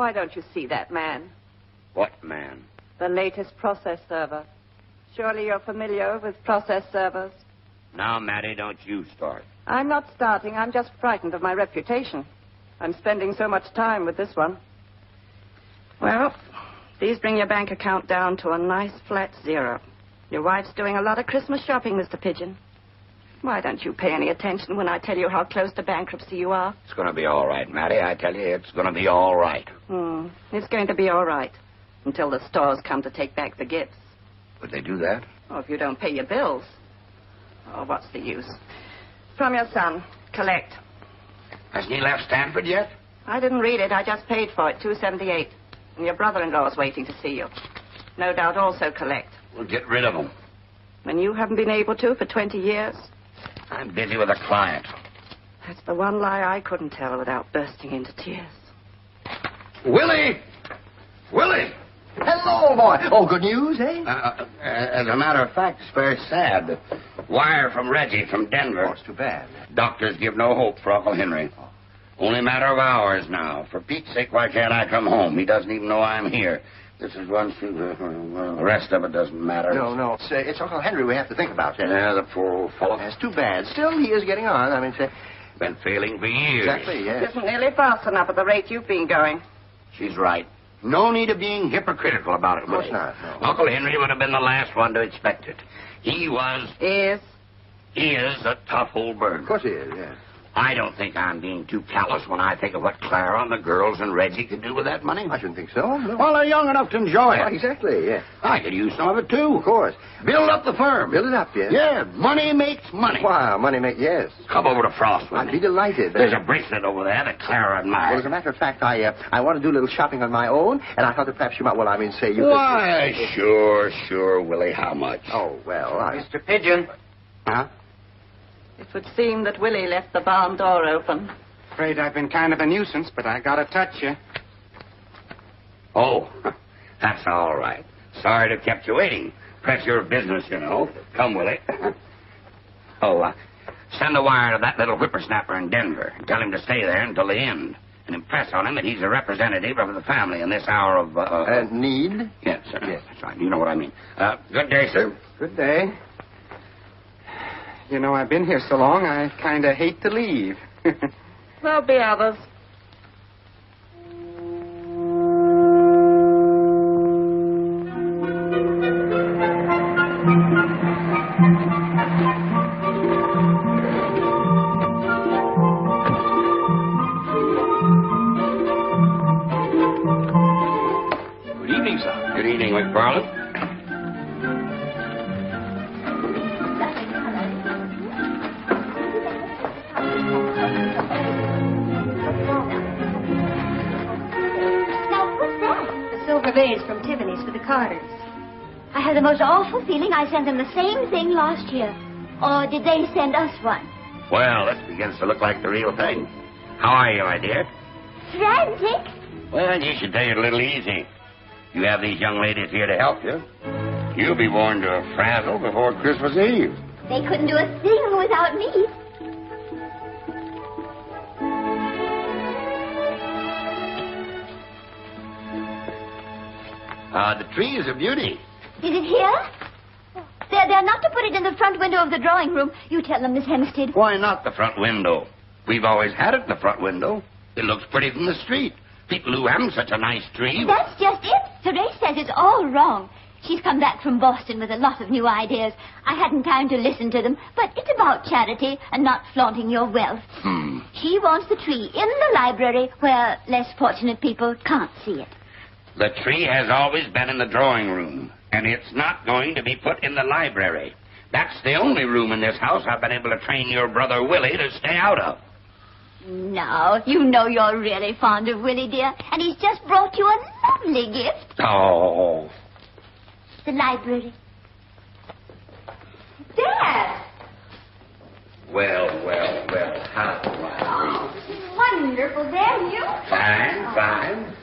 Why don't you see that man? What man? The latest process server. Surely you're familiar with process servers. Now, Mattie, don't you start. I'm not starting. I'm just frightened of my reputation. I'm spending so much time with this one. Well, these bring your bank account down to a nice flat zero. Your wife's doing a lot of Christmas shopping, Mr. Pigeon. Why don't you pay any attention when I tell you how close to bankruptcy you are? It's going to be all right, Mattie. I tell you, it's going to be all right. It's going to be all right until the stores come to take back the gifts. Would they do that? Oh, if you don't pay your bills. Oh, what's the use? From your son. Collect. Hasn't he left Stanford yet? I didn't read it. I just paid for it, $2.78. And your brother-in-law's waiting to see you. No doubt also collect. We'll get rid of him. And you haven't been able to for 20 years? I'm busy with a client. That's the one lie I couldn't tell without bursting into tears. Willie! Willie! Hello, boy. Oh, good news, eh? As a matter of fact, it's very sad. Wire from Reggie from Denver. Oh, it's too bad. Doctors give no hope for Uncle Henry. Only a matter of hours now. For Pete's sake, why can't I come home? He doesn't even know I'm here. This is one thing. Well, the rest of it doesn't matter. No. It's Uncle Henry we have to think about, sir. Yeah, the poor old fellow. That's too bad. Still, he is getting on. I mean, say... Been failing for years. Exactly, yes. Isn't nearly fast enough at the rate you've been going. She's right. No need of being hypocritical about it, Of course Willie. not, no. Uncle Henry would have been the last one to expect it. He is a tough old bird. Of course he is, yes. I don't think I'm being too callous when I think of what Clara and the girls and Reggie could do with that money. I shouldn't think so. No. Well, they're young enough to enjoy it. Exactly, yes. I could use some of it, too. Of course. Build up the firm. Build it up, yes. Yeah, money makes money. Wow, money make... Yes. Come over to Frost with I'd me. be delighted. There's a bracelet over there that Clara admires. Well, as a matter of fact, I want to do a little shopping on my own, and I thought that perhaps you might... Well, I mean, say you... Why, sure, Willie. How much? Oh, well, Mr. Pigeon. Huh? It would seem that Willie left the barn door open. Afraid I've been kind of a nuisance, but I gotta touch you. Oh, that's all right. Sorry to have kept you waiting. Pressure of business, you know. Come, Willie. Send a wire to that little whippersnapper in Denver. And tell him to stay there until the end. And impress on him that he's a representative of the family in this hour of... need? Yes, sir. Yes, that's right. You know what I mean. Good day, sir. Good day. You know, I've been here so long, I kind of hate to leave. There'll be others. Good evening, sir. Good evening, McFarland. Vase from Tiffany's for the Carters. I had the most awful feeling I sent them the same thing last year. Or did they send us one? Well, this begins to look like the real thing. How are you, my dear? Frantic? Well, you should take it a little easy. You have these young ladies here to help you. You'll be born to a frazzle before Christmas Eve. They couldn't do a thing without me. The tree is a beauty. Is it here? They're not to put it in the front window of the drawing room. You tell them, Miss Hempstead. Why not the front window? We've always had it in the front window. It looks pretty from the street. People who haven't such a nice tree... That's just it. Therese says it's all wrong. She's come back from Boston with a lot of new ideas. I hadn't time to listen to them, but it's about charity and not flaunting your wealth. She wants the tree in the library where less fortunate people can't see it. The tree has always been in the drawing room, and it's not going to be put in the library. That's the only room in this house I've been able to train your brother Willie to stay out of. No, you know you're really fond of Willie, dear, and he's just brought you a lovely gift. Oh. The library. Dad! Well, how? Oh, wonderful, there you. Fine.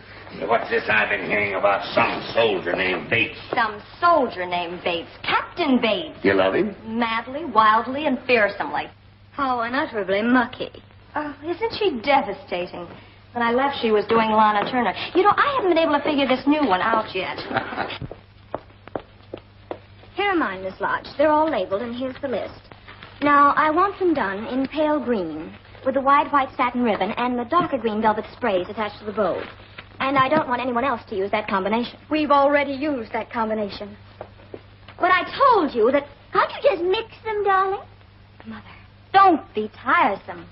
What's this I've been hearing about some soldier named Bates? Some soldier named Bates. Captain Bates. You love him? Madly, wildly, and fearsomely. How unutterably mucky. Oh, isn't she devastating? When I left, she was doing Lana Turner. You know, I haven't been able to figure this new one out yet. Here are mine, Miss Lodge. They're all labeled, and here's the list. Now, I want them done in pale green, with the wide white satin ribbon and the darker green velvet sprays attached to the bow. And I don't want anyone else to use that combination. We've already used that combination. But I told you that... Can't you just mix them, darling? Mother, don't be tiresome.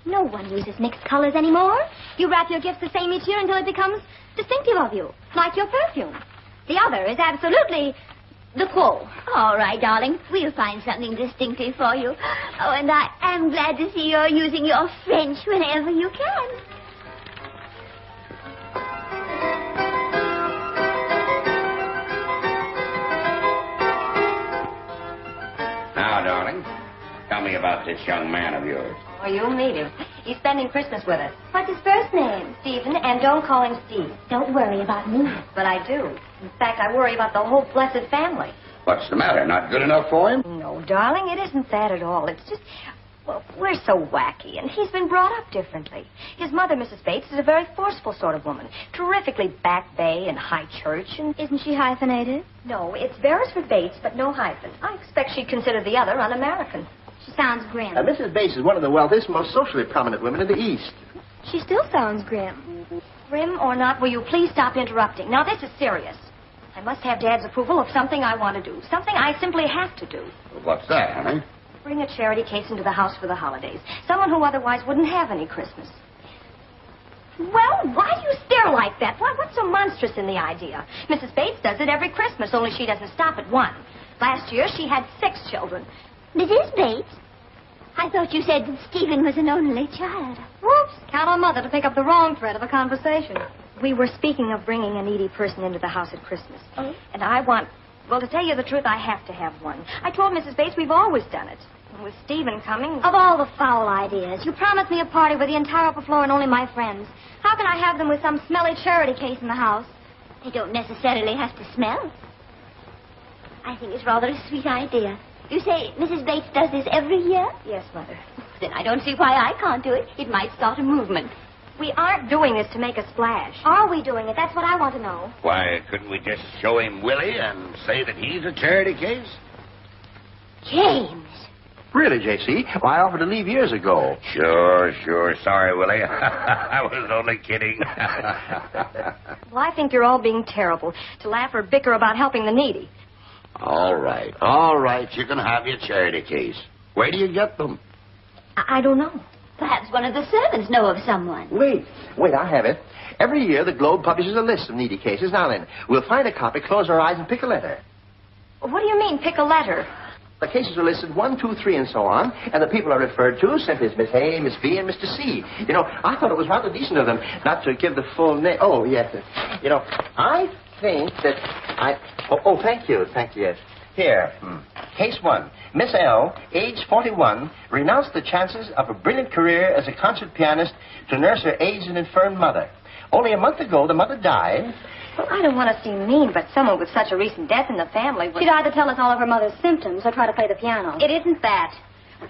No one uses mixed colors anymore. You wrap your gifts the same each year until it becomes distinctive of you, like your perfume. The other is absolutely the quo. All right, darling. We'll find something distinctive for you. Oh, and I am glad to see you're using your French whenever you can. Now, darling, tell me about this young man of yours. Oh, you'll meet him. He's spending Christmas with us. What's his first name? Stephen, and don't call him Steve. Don't worry about me. But I do. In fact, I worry about the whole blessed family. What's the matter? Not good enough for him? No, darling, it isn't that at all. It's just, well, we're so wacky, and he's been brought up differently. His mother, Mrs. Bates, is a very forceful sort of woman. Terrifically back bay and high church, and... Isn't she hyphenated? No, it's Beresford Bates, but no hyphen. I expect she'd consider the other un-American. She sounds grim. Mrs. Bates is one of the wealthiest, most socially prominent women in the East. She still sounds grim. Grim or not, will you please stop interrupting? Now, this is serious. I must have Dad's approval of something I want to do. Something I simply have to do. What's that, honey? Bring a charity case into the house for the holidays. Someone who otherwise wouldn't have any Christmas. Well, why do you stare like that? What's so monstrous in the idea? Mrs. Bates does it every Christmas, only she doesn't stop at one. Last year, she had 6 children. Mrs. Bates? I thought you said that Stephen was an only child. Whoops. Count on Mother to pick up the wrong thread of a conversation. We were speaking of bringing a needy person into the house at Christmas. Oh? And I want... Well, to tell you the truth, I have to have one. I told Mrs. Bates we've always done it. And with Stephen coming... Of all the foul ideas, you promised me a party with the entire upper floor and only my friends. How can I have them with some smelly charity case in the house? They don't necessarily have to smell. I think it's rather a sweet idea. You say Mrs. Bates does this every year? Yes, Mother. Then I don't see why I can't do it. It might start a movement. We aren't doing this to make a splash. Are we doing it? That's what I want to know. Why, couldn't we just show him Willie and say that he's a charity case? James. Really, J.C.? Well, I offered to leave years ago. Sure. Sorry, Willie. I was only kidding. Well, I think you're all being terrible to laugh or bicker about helping the needy. All right. You can have your charity case. Where do you get them? I don't know. Perhaps one of the servants know of someone. Wait, I have it. Every year, the Globe publishes a list of needy cases. Now then, we'll find a copy, close our eyes, and pick a letter. What do you mean, pick a letter? The cases are listed 1, 2, 3, and so on, and the people are referred to simply as Miss A, Miss B, and Mr. C. You know, I thought it was rather decent of them not to give the full name. Oh, yes. You know, I think that Oh, thank you, yes. Here, Case 1. Miss L, age 41, renounced the chances of a brilliant career as a concert pianist to nurse her aged and infirm mother. Only a month ago, the mother died. Well, I don't want to seem mean, but someone with such a recent death in the family would... She'd either tell us all of her mother's symptoms or try to play the piano. It isn't that.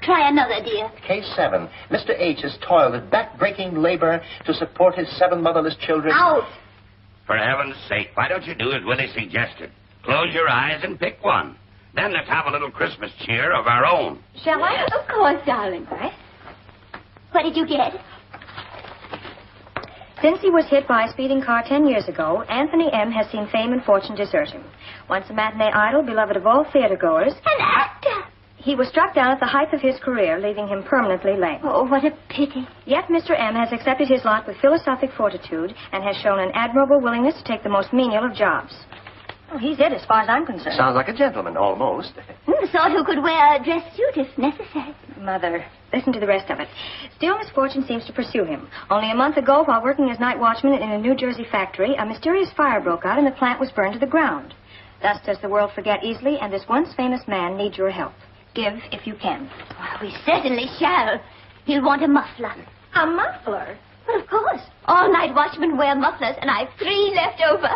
Try another, dear. Case 7. Mr. H has toiled with back-breaking labor to support his 7 motherless children. Out. For heaven's sake, why don't you do as Willie suggested? Close your eyes and pick one. Then let's have a little Christmas cheer of our own. Shall I? Of course, darling. All right. What did you get? Since he was hit by a speeding car 10 years ago, Anthony M. has seen fame and fortune desert him. Once a matinee idol, beloved of all theatergoers, An actor. he was struck down at the height of his career, leaving him permanently lame. Oh, what a pity. Yet Mr. M. has accepted his lot with philosophic fortitude and has shown an admirable willingness to take the most menial of jobs. Well, he's it as far as I'm concerned. Sounds like a gentleman, almost. The sort who could wear a dress suit if necessary. Mother, listen to the rest of it. Still, misfortune seems to pursue him. Only a month ago, while working as night watchman in a New Jersey factory, a mysterious fire broke out and the plant was burned to the ground. Thus does the world forget easily, and this once famous man needs your help. Give if you can. Well, we certainly shall. He'll want a muffler. A muffler? Well, of course. All night watchmen wear mufflers, and I've 3 left over.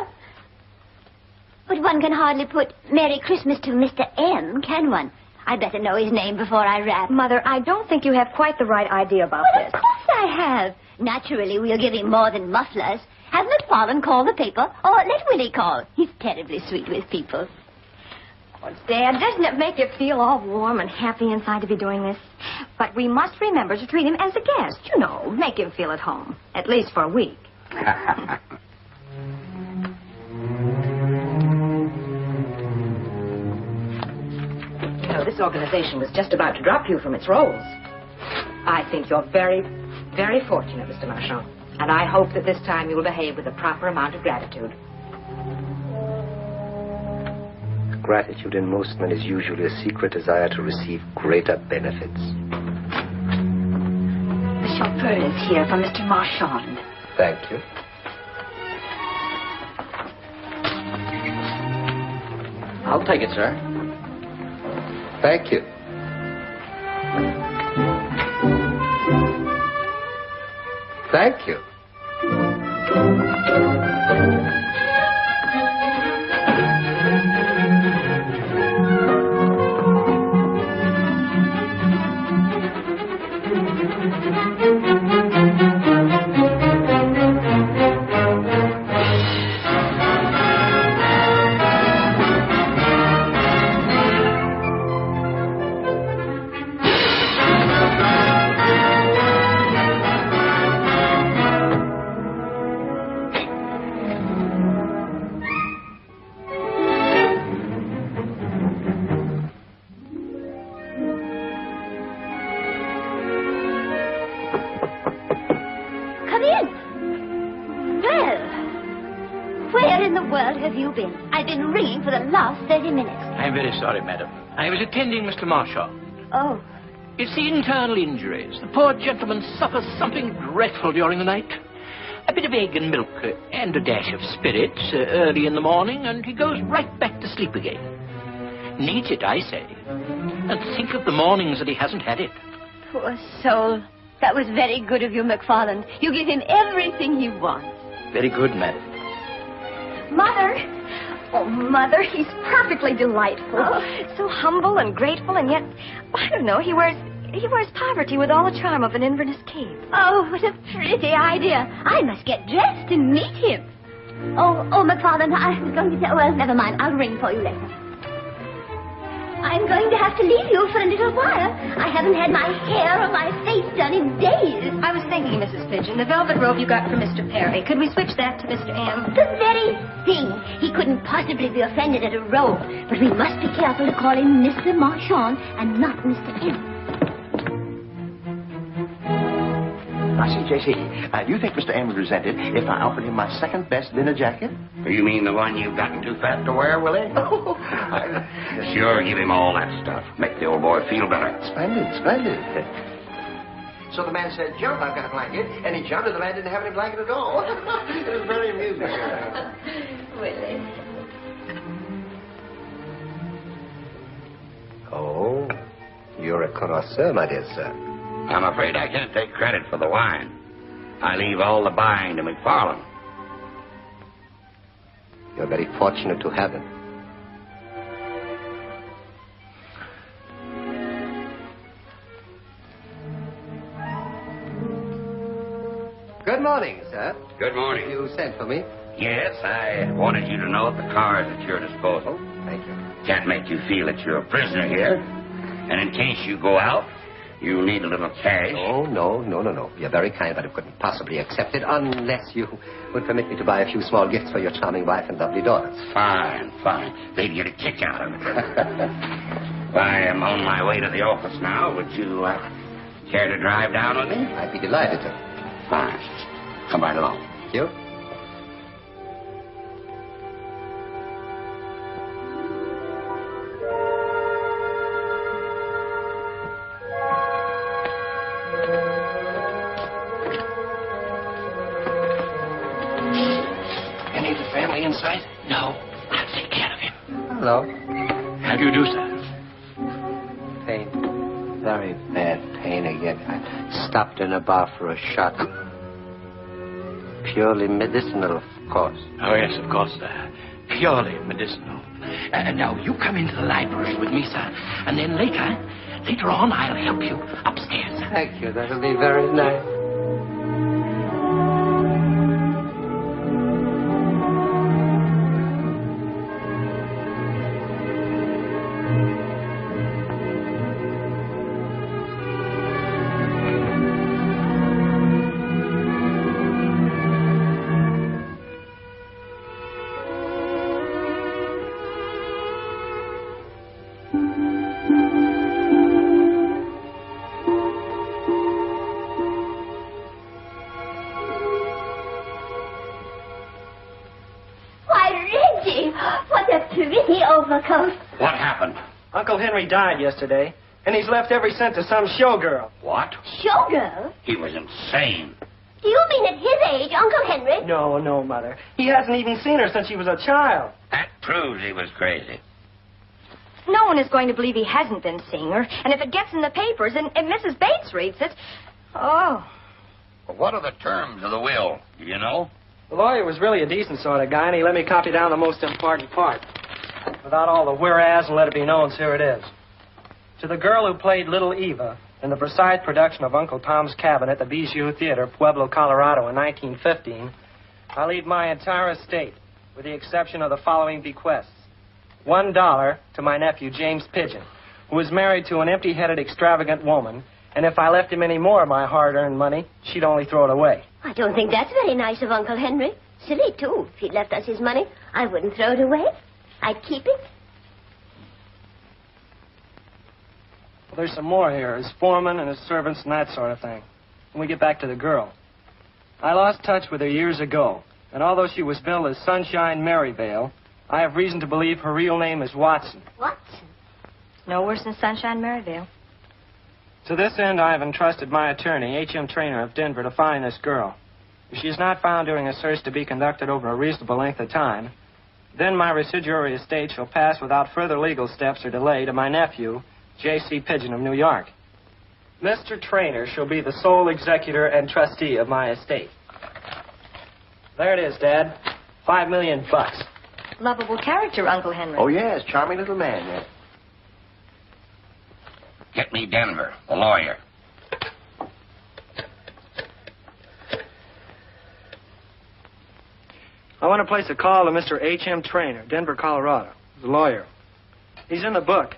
But one can hardly put Merry Christmas to Mr. M, can one? I'd better know his name before I rap. Mother, I don't think you have quite the right idea about Well, this. of course I have. Naturally, we'll give him more than mufflers. Have McFarlane call the paper, or let Willie call. He's terribly sweet with people. Oh, Dad, doesn't it make you feel all warm and happy inside to be doing this? But we must remember to treat him as a guest. You know, make him feel at home. At least for a week. You know, this organization was just about to drop you from its roles. I think you're very, very fortunate, Mr. Marchand. And I hope that this time you will behave with a proper amount of gratitude. Gratitude in most men is usually a secret desire to receive greater benefits. The chauffeur is here for Mr. Marchand. Thank you. I'll take it, sir. Thank you. Thank you. I'm very sorry, madam. I was attending Mr. Marchand. Oh. It's the internal injuries. The poor gentleman suffers something dreadful during the night. A bit of egg and milk and a dash of spirits early in the morning, and he goes right back to sleep again. Needs it, I say. And think of the mornings that he hasn't had it. Poor soul. That was very good of you, McFarlane. You give him everything he wants. Very good, madam. Mother! Oh, Mother, he's perfectly delightful. Oh. So humble and grateful, and yet, I don't know, he wears poverty with all the charm of an Inverness cape. Oh, what a pretty idea. I must get dressed and meet him. Oh, McFarlane, I was going to say, well, never mind. I'll ring for you later. I'm going to have to leave you for a little while. I haven't had my hair or my face done in days. I was thinking, Mrs. Pigeon, the velvet robe you got from Mr. Perry. Could we switch that to Mr. M? The very thing. He couldn't possibly be offended at a robe. But we must be careful to call him Mr. Marchand and not Mr. M. I see, J.C. Do you think Mr. M would resent it if I offered him my second-best dinner jacket? You mean the one you've gotten too fat to wear, Willie? Sure, give him all that stuff. Make the old boy feel better. Splendid, splendid. So the man said, jump, I've got a blanket. And he jumped, and the man didn't have any blanket at all. It was very amusing. Willie. Oh, you're a connoisseur, my dear sir. I'm afraid I can't take credit for the wine. I leave all the buying to McFarlane. You're very fortunate to have him. Good morning, sir. Good morning. You sent for me? Yes, I wanted you to know the car is at your disposal. Thank you. Can't make you feel that you're a prisoner here. And in case you go out, you need a little cash. Oh, no. You're very kind, but I couldn't possibly accept it unless you would permit me to buy a few small gifts for your charming wife and lovely daughters. Fine. They'd get a kick out of it. I am on my way to the office now. Would you care to drive down with me? I'd be delighted to. Fine. Come right along. Thank you. Inside? No. I'll take care of him. Hello. How do you do, sir? Pain. Very bad pain again. I stopped in a bar for a shot. Purely medicinal, of course. Oh, yes, of course, sir. Purely medicinal. Now, you come into the library with me, sir. And then later on, I'll help you upstairs. Thank you. That'll be very nice. What a pretty overcoat. What happened? Uncle Henry died yesterday, and he's left every cent to some showgirl. What? Showgirl? He was insane. Do you mean at his age, Uncle Henry? No, Mother. He hasn't even seen her since she was a child. That proves he was crazy. No one is going to believe he hasn't been seeing her. And if it gets in the papers and Mrs. Bates reads it... Oh. Well, what are the terms of the will? Do you know? The lawyer was really a decent sort of guy, and he let me copy down the most important part. Without all the whereas and let it be known, here it is. To the girl who played Little Eva in the precise production of Uncle Tom's Cabin at the Bijou Theater, Pueblo, Colorado in 1915, I leave my entire estate, with the exception of the following bequests. $1 to my nephew, James Pigeon, who is married to an empty-headed, extravagant woman, and if I left him any more of my hard-earned money, she'd only throw it away. I don't think that's very nice of Uncle Henry. Silly, too. If he'd left us his money, I wouldn't throw it away. I'd keep it. Well, there's some more here. His foreman and his servants and that sort of thing. When we get back to the girl. I lost touch with her years ago, and although she was billed as Sunshine Maryvale, I have reason to believe her real name is Watson. Watson? No worse than Sunshine Maryvale. To this end, I have entrusted my attorney, H.M. Trainer of Denver, to find this girl. If she is not found during a search to be conducted over a reasonable length of time, then my residuary estate shall pass without further legal steps or delay to my nephew, J.C. Pigeon of New York. Mr. Trainer shall be the sole executor and trustee of my estate. There it is, Dad. $5 million. Lovable character, Uncle Henry. Oh, yes, charming little man, yes. Get me Denver, the lawyer. I want to place a call to Mr. H.M. Trainer, Denver, Colorado, the lawyer. He's in the book.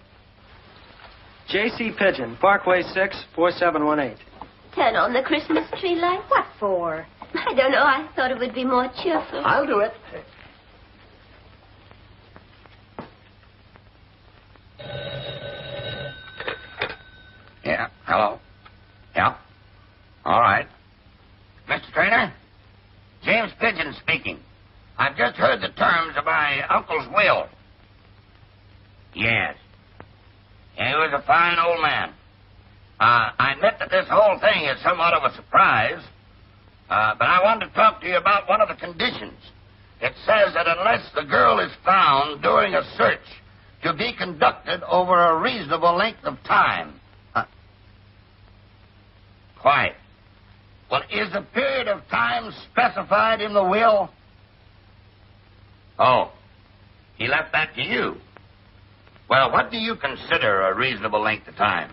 J.C. Pigeon, Parkway 6, 4718. Turn on the Christmas tree light. What for? I don't know. I thought it would be more cheerful. I'll do it. Yeah, hello? Yeah? All right. Mr. Trainer? James Pigeon speaking. I've just heard the terms of my uncle's will. Yes. Yeah, he was a fine old man. I admit that this whole thing is somewhat of a surprise, but I wanted to talk to you about one of the conditions. It says that unless the girl is found during a search to be conducted over a reasonable length of time. Quite. Well, is the period of time specified in the will? Oh, he left that to you. Well, what do you consider a reasonable length of time?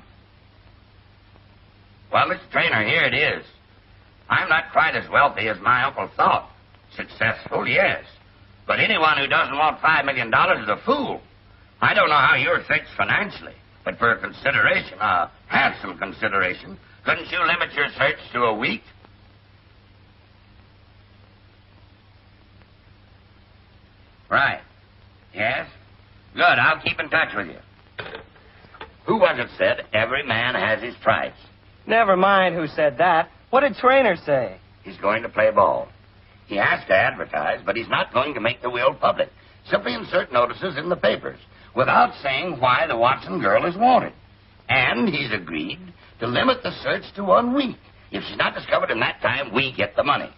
Well, Mr. Trainer, here it is. I'm not quite as wealthy as my uncle thought. Successful, yes. But anyone who doesn't want $5 million is a fool. I don't know how you're fixed financially, but for a consideration, a handsome consideration, couldn't you limit your search to a week? Right. Yes? Good, I'll keep in touch with you. Who was it said every man has his price? Never mind who said that. What did Trainer say? He's going to play ball. He has to advertise, but he's not going to make the will public. Simply insert notices in the papers without saying why the Watson girl is wanted. And he's agreed to limit the search to 1 week. If she's not discovered in that time, we get the money.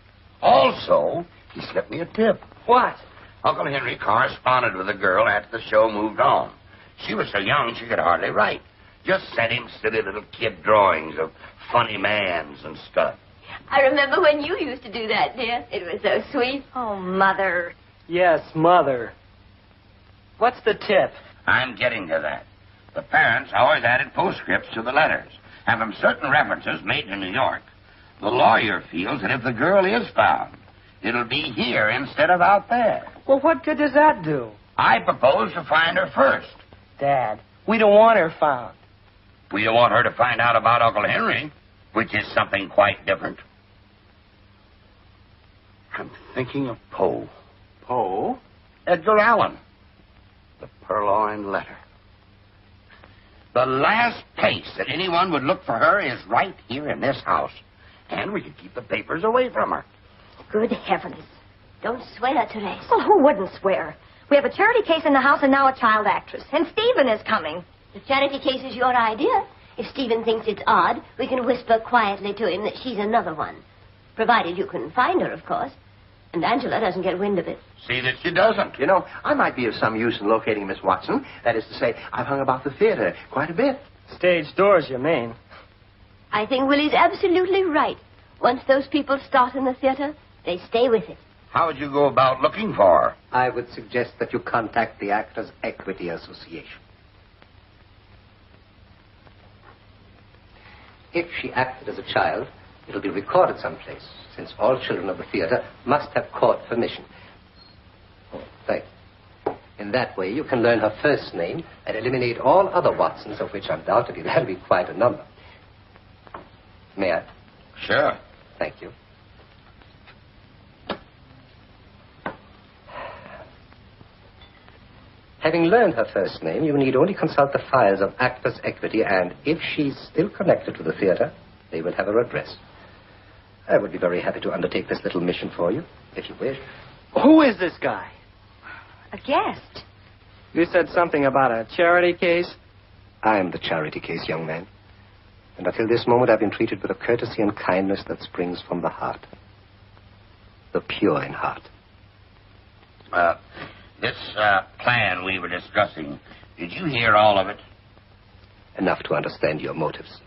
Also, he slipped me a tip. What? Uncle Henry corresponded with the girl after the show moved on. She was so young she could hardly write. Just sent him silly little kid drawings of funny mans and stuff. I remember when you used to do that, dear. It was so sweet. Oh, Mother. Yes, Mother. What's the tip? I'm getting to that. The parents always added postscripts to the letters, and from certain references made to New York, the lawyer feels that if the girl is found, it'll be here instead of out there. Well, what good does that do? I propose to find her first. Dad, we don't want her found. We don't want her to find out about Uncle Henry, which is something quite different. I'm thinking of Poe. Poe? Edgar Allan. The Purloined Letter. The last place that anyone would look for her is right here in this house. And we could keep the papers away from her. Good heavens. Don't swear, Therese. Well, who wouldn't swear? We have a charity case in the house and now a child actress. And Stephen is coming. The charity case is your idea. If Stephen thinks it's odd, we can whisper quietly to him that she's another one. Provided you can find her, of course. And Angela doesn't get wind of it. See that she doesn't. You know, I might be of some use in locating Miss Watson. That is to say, I've hung about the theater quite a bit. Stage doors, you mean? I think Willie's absolutely right. Once those people start in the theater, they stay with it. How would you go about looking for her? I would suggest that you contact the Actors' Equity Association. If she acted as a child, it'll be recorded someplace, since all children of the theater must have court permission. Oh, thank you. In that way, you can learn her first name and eliminate all other Watsons, of which undoubtedly there'll be quite a number. May I? Sure. Thank you. Having learned her first name, you need only consult the files of Actors' Equity, and if she's still connected to the theater, they will have her address. I would be very happy to undertake this little mission for you, if you wish. Who is this guy? A guest. You said something about a charity case? I am the charity case, young man. And until this moment, I've been treated with a courtesy and kindness that springs from the heart. The pure in heart. This plan we were discussing, did you hear all of it? Enough to understand your motives.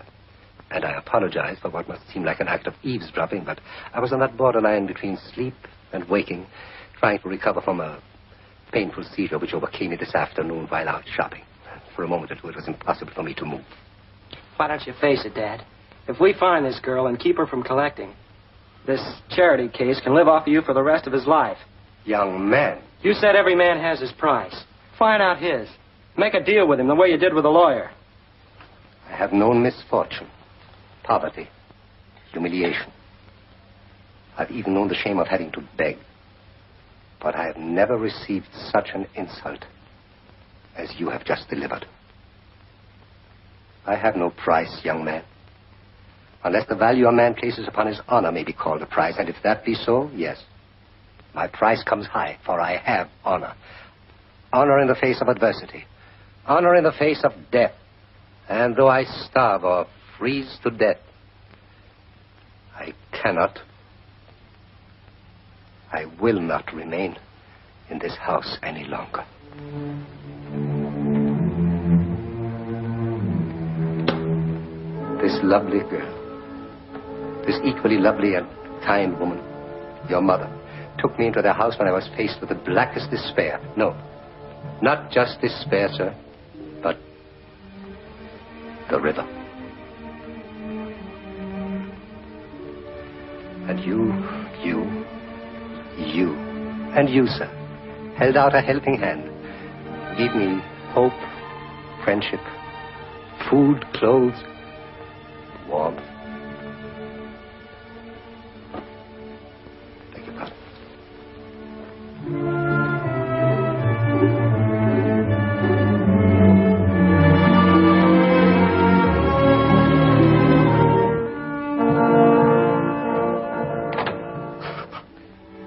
And I apologize for what must seem like an act of eavesdropping, but I was on that borderline between sleep and waking, trying to recover from a painful seizure which overcame me this afternoon while out shopping. For a moment or two, it was impossible for me to move. Why don't you face it, Dad? If we find this girl and keep her from collecting, this charity case can live off of you for the rest of his life. Young man. You said every man has his price. Find out his. Make a deal with him the way you did with the lawyer. I have known misfortune, poverty, humiliation. I've even known the shame of having to beg. But I have never received such an insult as you have just delivered. I have no price, young man. Unless the value a man places upon his honor may be called a price, and if that be so, yes. My price comes high, for I have honor. Honor in the face of adversity. Honor in the face of death. And though I starve or freeze to death, I will not remain in this house any longer. This lovely girl, this equally lovely and kind woman, your mother, took me into their house when I was faced with the blackest despair. No, not just despair, sir, but the river. And you, and you, sir, held out a helping hand. Gave me hope, friendship, food, clothes, warmth. Thank you, Papa.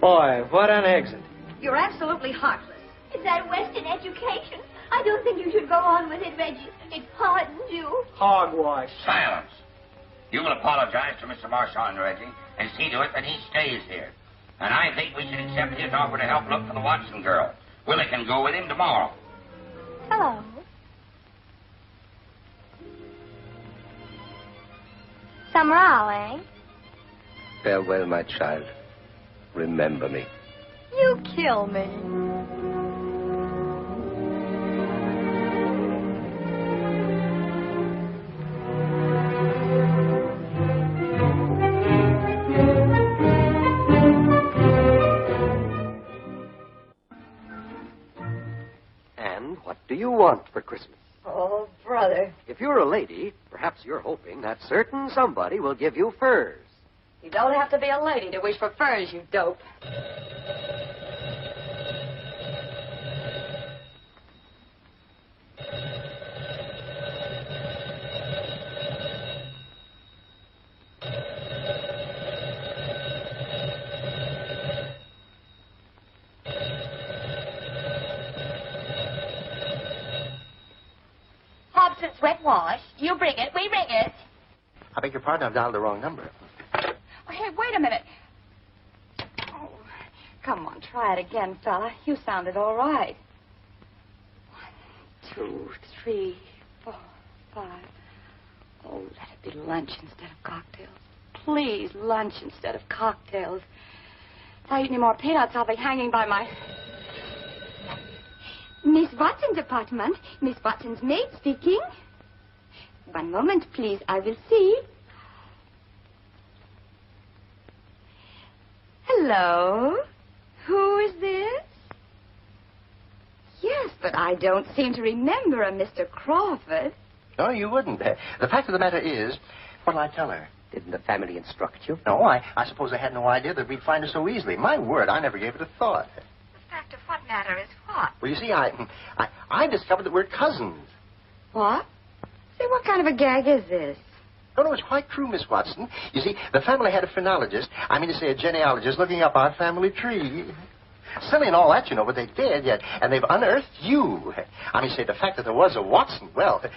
Boy, what an exit. You're absolutely heartless. Is that Western education? I don't think you should go on with it, Reggie. It hardens you. Hogwash. Silence. You will apologize to Mr. Marchand, Reggie, and see to it that he stays here. And I think we should accept his offer to help look for the Watson girl. Willie can go with him tomorrow. Hello. Summerall, eh? Farewell, my child. Remember me. You kill me. And what do you want for Christmas? Oh, brother. If you're a lady, perhaps you're hoping that certain somebody will give you furs. You don't have to be a lady to wish for furs, you dope. Watson's wet wash. You bring it. We bring it. I beg your pardon, I've dialed the wrong number. Oh, hey, wait a minute. Oh, come on, try it again, fella. You sounded all right. 1, 2, 3, 4, 5. Oh, let it be lunch instead of cocktails. Please, lunch instead of cocktails. If I eat any more peanuts, I'll be hanging by my... Miss Watson's apartment. Miss Watson's maid speaking. One moment, please. I will see. Hello. Who is this? Yes, but I don't seem to remember a Mr. Crawford. No, you wouldn't. The fact of the matter is, what'll I tell her? Didn't the family instruct you? No, I suppose they had no idea that we'd find her so easily. My word, I never gave it a thought. The fact of what matter is what? Well, you see, I discovered that we're cousins. What? Say, what kind of a gag is this? No, it's quite true, Miss Watson. You see, the family had a phrenologist, I mean to say a genealogist, looking up our family tree. Silly and all that, you know, but they did, yet, and they've unearthed you. I mean, say, the fact that there was a Watson, well, and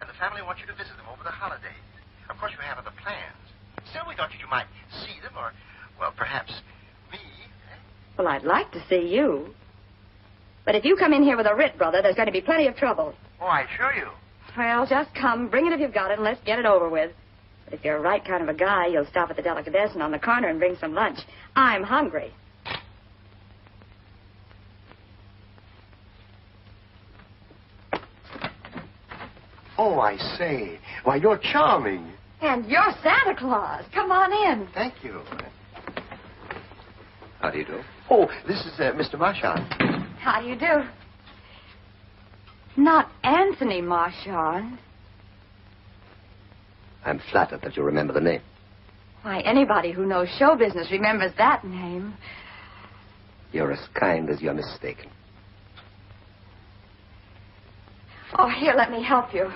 the family wants you to visit them over the holidays. Of course, you have other plans. Still, we thought you might see them, or, well, perhaps me. Well, I'd like to see you. But if you come in here with a writ, brother, there's going to be plenty of trouble. Oh, I assure you. Well, just come, bring it if you've got it, and let's get it over with. But if you're a right kind of a guy, you'll stop at the delicatessen on the corner and bring some lunch. I'm hungry. Oh, I say. Why, you're charming. And you're Santa Claus. Come on in. Thank you. How do you do? Oh, this is Mr. Marchand. How do you do? Not Anthony Marchand. I'm flattered that you remember the name. Why, anybody who knows show business remembers that name. You're as kind as you're mistaken. Oh, here, let me help you.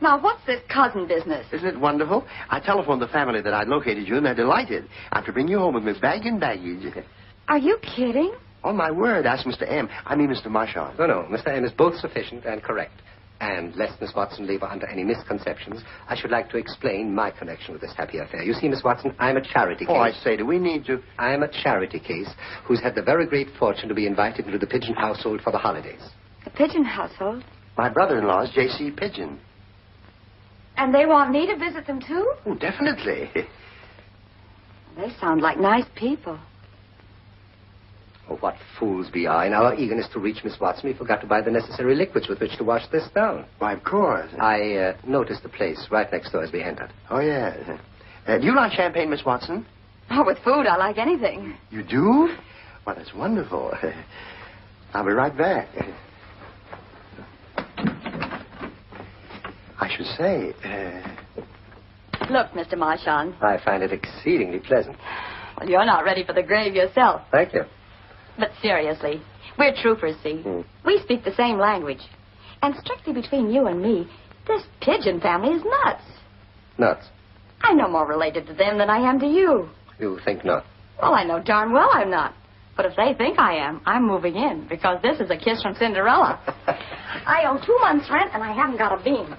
Now, what's this cousin business? Isn't it wonderful? I telephoned the family that I'd located you, and they're delighted. I'm to bring you home with me, bag and baggage. Are you kidding? On my word, ask Mr. M. I mean Mr. Marchand. No. Mr. M is both sufficient and correct. And lest Miss Watson labor under any misconceptions, I should like to explain my connection with this happy affair. You see, Miss Watson, I'm a charity case. Oh, I say, do we need to... I'm a charity case who's had the very great fortune to be invited into the Pigeon household for the holidays. The Pigeon household? My brother-in-law is J.C. Pigeon. And they want me to visit them, too? Oh, definitely. They sound like nice people. Oh, what fools we are. In our eagerness to reach Miss Watson, we forgot to buy the necessary liquids with which to wash this down. Why, of course. I noticed the place right next door as we entered. Oh, yeah. Do you like champagne, Miss Watson? Oh, with food, I like anything. You do? Well, that's wonderful. I'll be right back. I should say... Look, Mr. Marchand. I find it exceedingly pleasant. Well, you're not ready for the grave yourself. Thank you. But seriously, we're troopers, see? We speak the same language. And strictly between you and me, this Pigeon family is nuts. Nuts? I'm no more related to them than I am to you. You think not? Well, I know darn well I'm not. But if they think I am, I'm moving in, because this is a kiss from Cinderella. I owe 2 months' rent, and I haven't got a beam.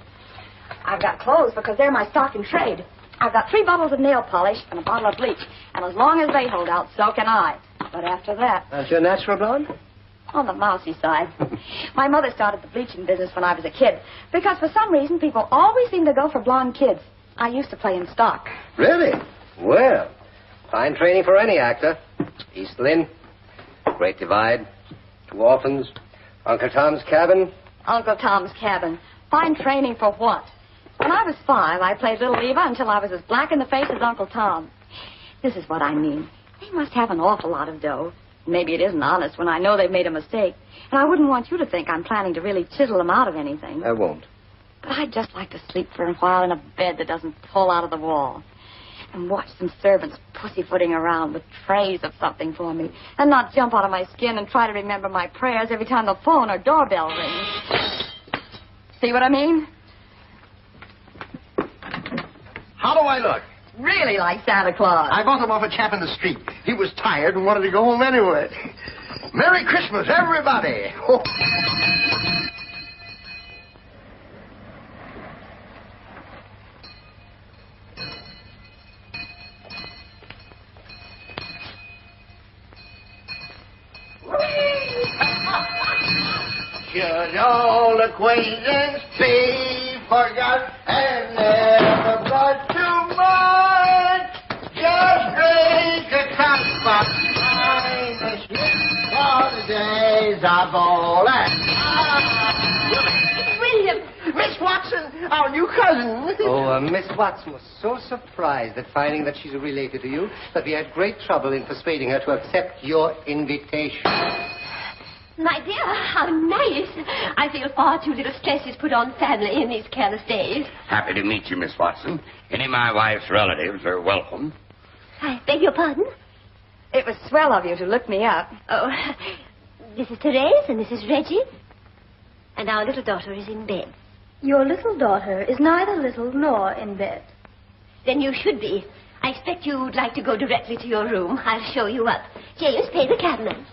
I've got clothes because they're my stock in trade. I've got 3 bottles of nail polish and a bottle of bleach. And as long as they hold out, so can I. But after that... Is your natural blonde? On the mousy side. My mother started the bleaching business when I was a kid. Because for some reason, people always seem to go for blonde kids. I used to play in stock. Really? Well, fine training for any actor. East Lynne, Great Divide, 2 Orphans, Uncle Tom's Cabin. Uncle Tom's Cabin. Fine training for what? When I was 5, I played Little Eva until I was as black in the face as Uncle Tom. This is what I mean. They must have an awful lot of dough. Maybe it isn't honest when I know they've made a mistake. And I wouldn't want you to think I'm planning to really chisel them out of anything. I won't. But I'd just like to sleep for a while in a bed that doesn't pull out of the wall. And watch some servants pussyfooting around with trays of something for me. And not jump out of my skin and try to remember my prayers every time the phone or doorbell rings. See what I mean? How do I look? really like Santa Claus. I bought them off a chap in the street. He was tired and wanted to go home anyway. Merry Christmas, everybody! Should old acquaintance be forgot and never brought too much? Just drink a cup of kindness for the days of old William! Miss Watson, our new cousin. Oh, Miss Watson was so surprised at finding that she's related to you that we had great trouble in persuading her to accept your invitation. My dear, how nice. I feel far too little stress is put on family in these careless days. Happy to meet you, Miss Watson. Any of my wife's relatives are welcome. I beg your pardon? It was swell of you to look me up. Oh, this is Therese and this is Reggie. And our little daughter is in bed. Your little daughter is neither little nor in bed. Then you should be. I expect you'd like to go directly to your room. I'll show you up. James, pay the cabman.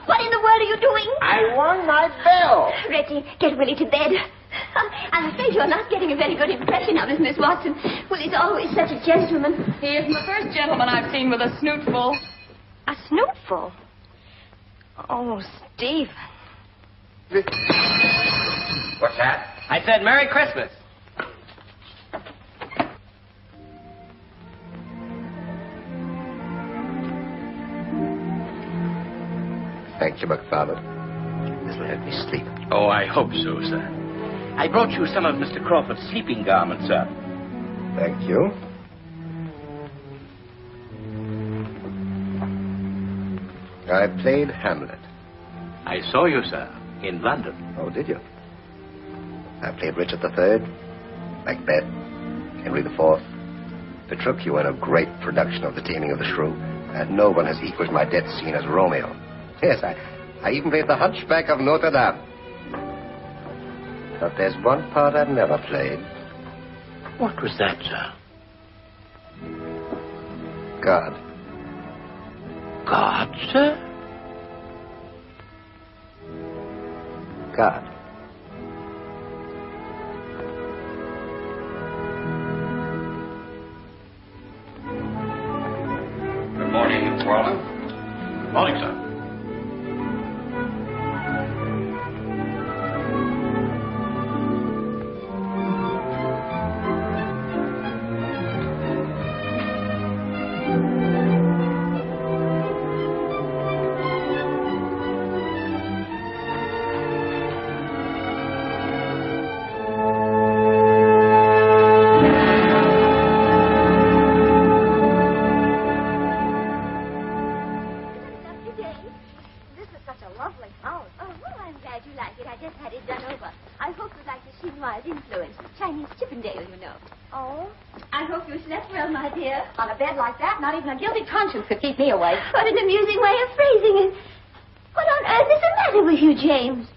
What in the world are you doing? I rung my bell. Reggie, get Willie to bed. I'm afraid you're not getting a very good impression of him, Miss Watson. Willie's always such a gentleman. He isn't the first gentleman I've seen with a snootful. A snootful? Oh, Steve. What's that? I said Merry Christmas. Thank you, McFarland. This'll help me sleep. Oh, I hope so, sir. I brought you some of Mr. Crawford's sleeping garments, sir. Thank you. I played Hamlet. I saw you, sir, in London. Oh, did you? I played Richard III, Macbeth, Henry IV, Petruchio in a great production of The Taming of the Shrew, and no one has equaled my death scene as Romeo. Yes, I even played the Hunchback of Notre Dame. But there's one part I've never played. What was that, sir? God. God, sir? God. Good morning, Mr. Walden. Morning, sir. Could keep me awake. What an amusing way of phrasing it. What on earth is the matter with you, James?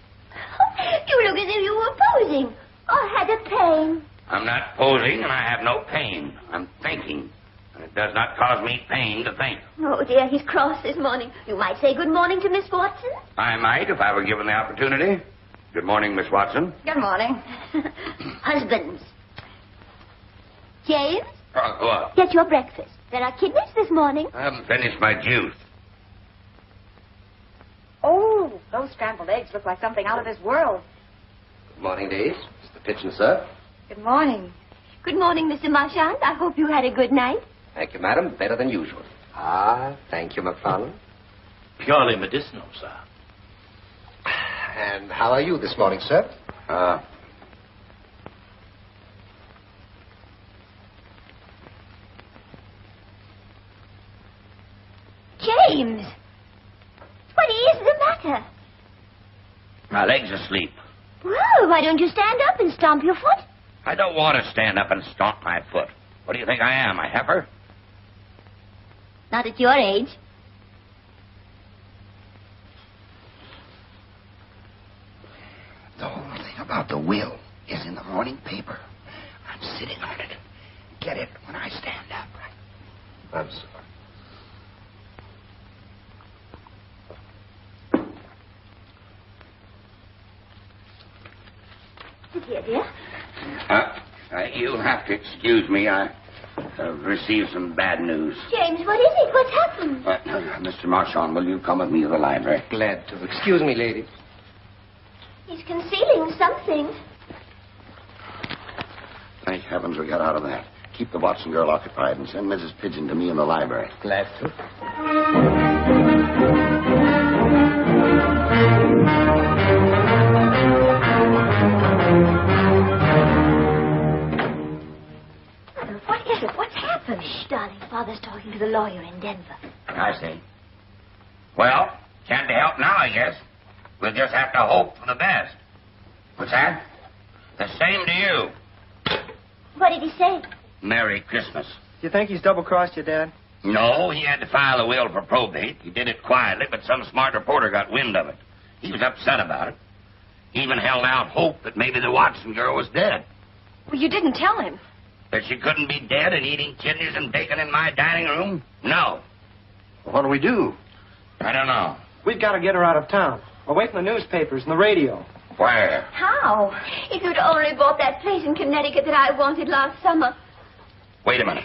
You look as if you were posing or had a pain. I'm not posing, and I have no pain. I'm thinking, and it does not cause me pain to think. Oh, dear, he's cross this morning. You might say good morning to Miss Watson. I might, if I were given the opportunity. Good morning, Miss Watson. Good morning. Husbands. James? What? Get your breakfast. There are kidneys this morning. I haven't finished my juice. Oh, those scrambled eggs look like something out of this world. Good morning, Days. Mr. Pitchen, sir. Good morning. Good morning, Mr. Marchand. I hope you had a good night. Thank you, madam. Better than usual. Ah, thank you, McFarland. Purely medicinal, sir. And how are you this morning, sir? James! What is the matter? My leg's asleep. Well, why don't you stand up and stomp your foot? I don't want to stand up and stomp my foot. What do you think I am, a heifer? Not at your age. The whole thing about the will is in the morning paper. sitting on it. Get it when I stand up. I'm sorry. Here, dear. You'll have to excuse me. I received some bad news. James, what is it? What's happened? Mr. Marchand, will you come with me to the library? Glad to. Excuse me, lady. He's concealing something. Thank heavens we got out of that. Keep the Watson girl occupied and send Mrs. Pigeon to me in the library. Glad to. What is it? What's happened? Shh, darling. Father's talking to the lawyer in Denver. I see. Well, can't be helped now, I guess. We'll just have to hope for the best. What's that? The same to you. What did he say? Merry Christmas. You think he's double-crossed you, Dad? No, he had to file a will for probate. He did it quietly, but some smart reporter got wind of it. He was upset about it. He even held out hope that maybe the Watson girl was dead. Well, you didn't tell him. That she couldn't be dead and eating kidneys and bacon in my dining room? No. What do we do? I don't know. We've got to get her out of town. Away from the newspapers and the radio. Where? How? If you'd only bought that place in Connecticut that I wanted last summer. Wait a minute.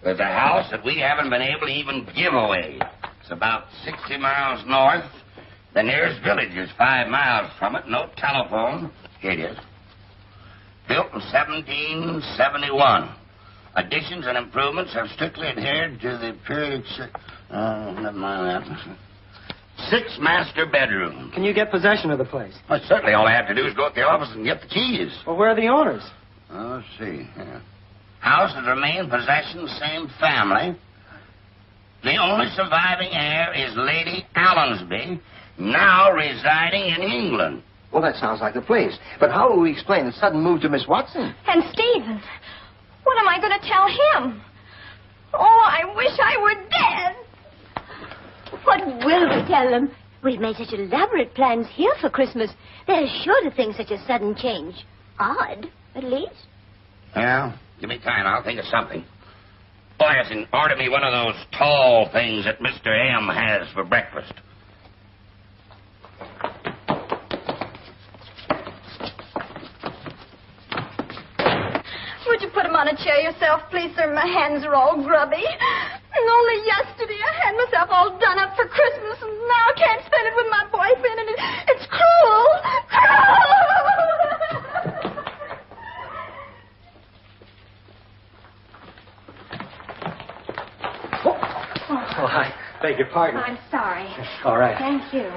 There's a house that we haven't been able to even give away. It's about 60 miles north. The nearest village is 5 miles from it. No telephone. Here it is. Built in 1771. Additions and improvements have strictly adhered to the period... never mind that. 6 master bedrooms. Can you get possession of the place? Well, certainly all I have to do is go to the office and get the keys. Well, where are the owners? Let's see. Yeah. House has remained possession, same family. The only surviving heir is Lady Allensby, now residing in England. Well, that sounds like the place. But how will we explain the sudden move to Miss Watson? And Stephen. What am I going to tell him? Oh, I wish I were dead. What will we tell them? We've made such elaborate plans here for Christmas. They're sure to think such a sudden change odd, at least. Yeah, give me time. I'll think of something. Boy, and order me one of those tall things that Mr. M has for breakfast. Would you put him on a chair yourself, please, sir? My hands are all grubby. And only yesterday I had myself all done up for Christmas, and now I can't spend it with my boyfriend, and it's cruel. Oh, I beg your pardon. I'm sorry. All right. Thank you.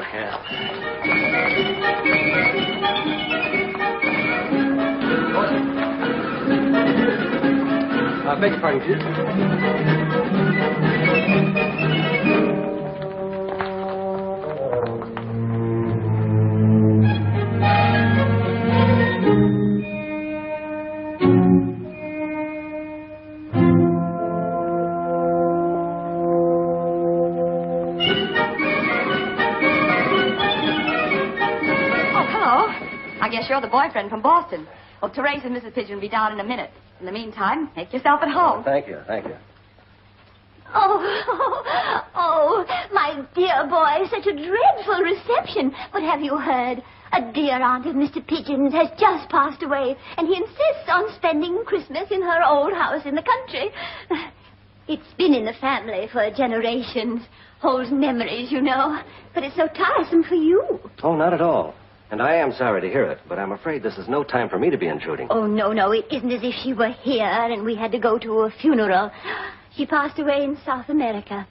I beg your pardon, please. You're the boyfriend from Boston. Well, Therese and Mrs. Pigeon will be down in a minute. In the meantime, make yourself at home. Thank you. Oh, my dear boy, such a dreadful reception. What have you heard? A dear aunt of Mr. Pigeon's has just passed away, and he insists on spending Christmas in her old house in the country. It's been in the family for generations. Holds memories, you know. But it's so tiresome for you. Oh, not at all. And I am sorry to hear it, but I'm afraid this is no time for me to be intruding. Oh, no, it isn't as if she were here and we had to go to a funeral. She passed away in South America.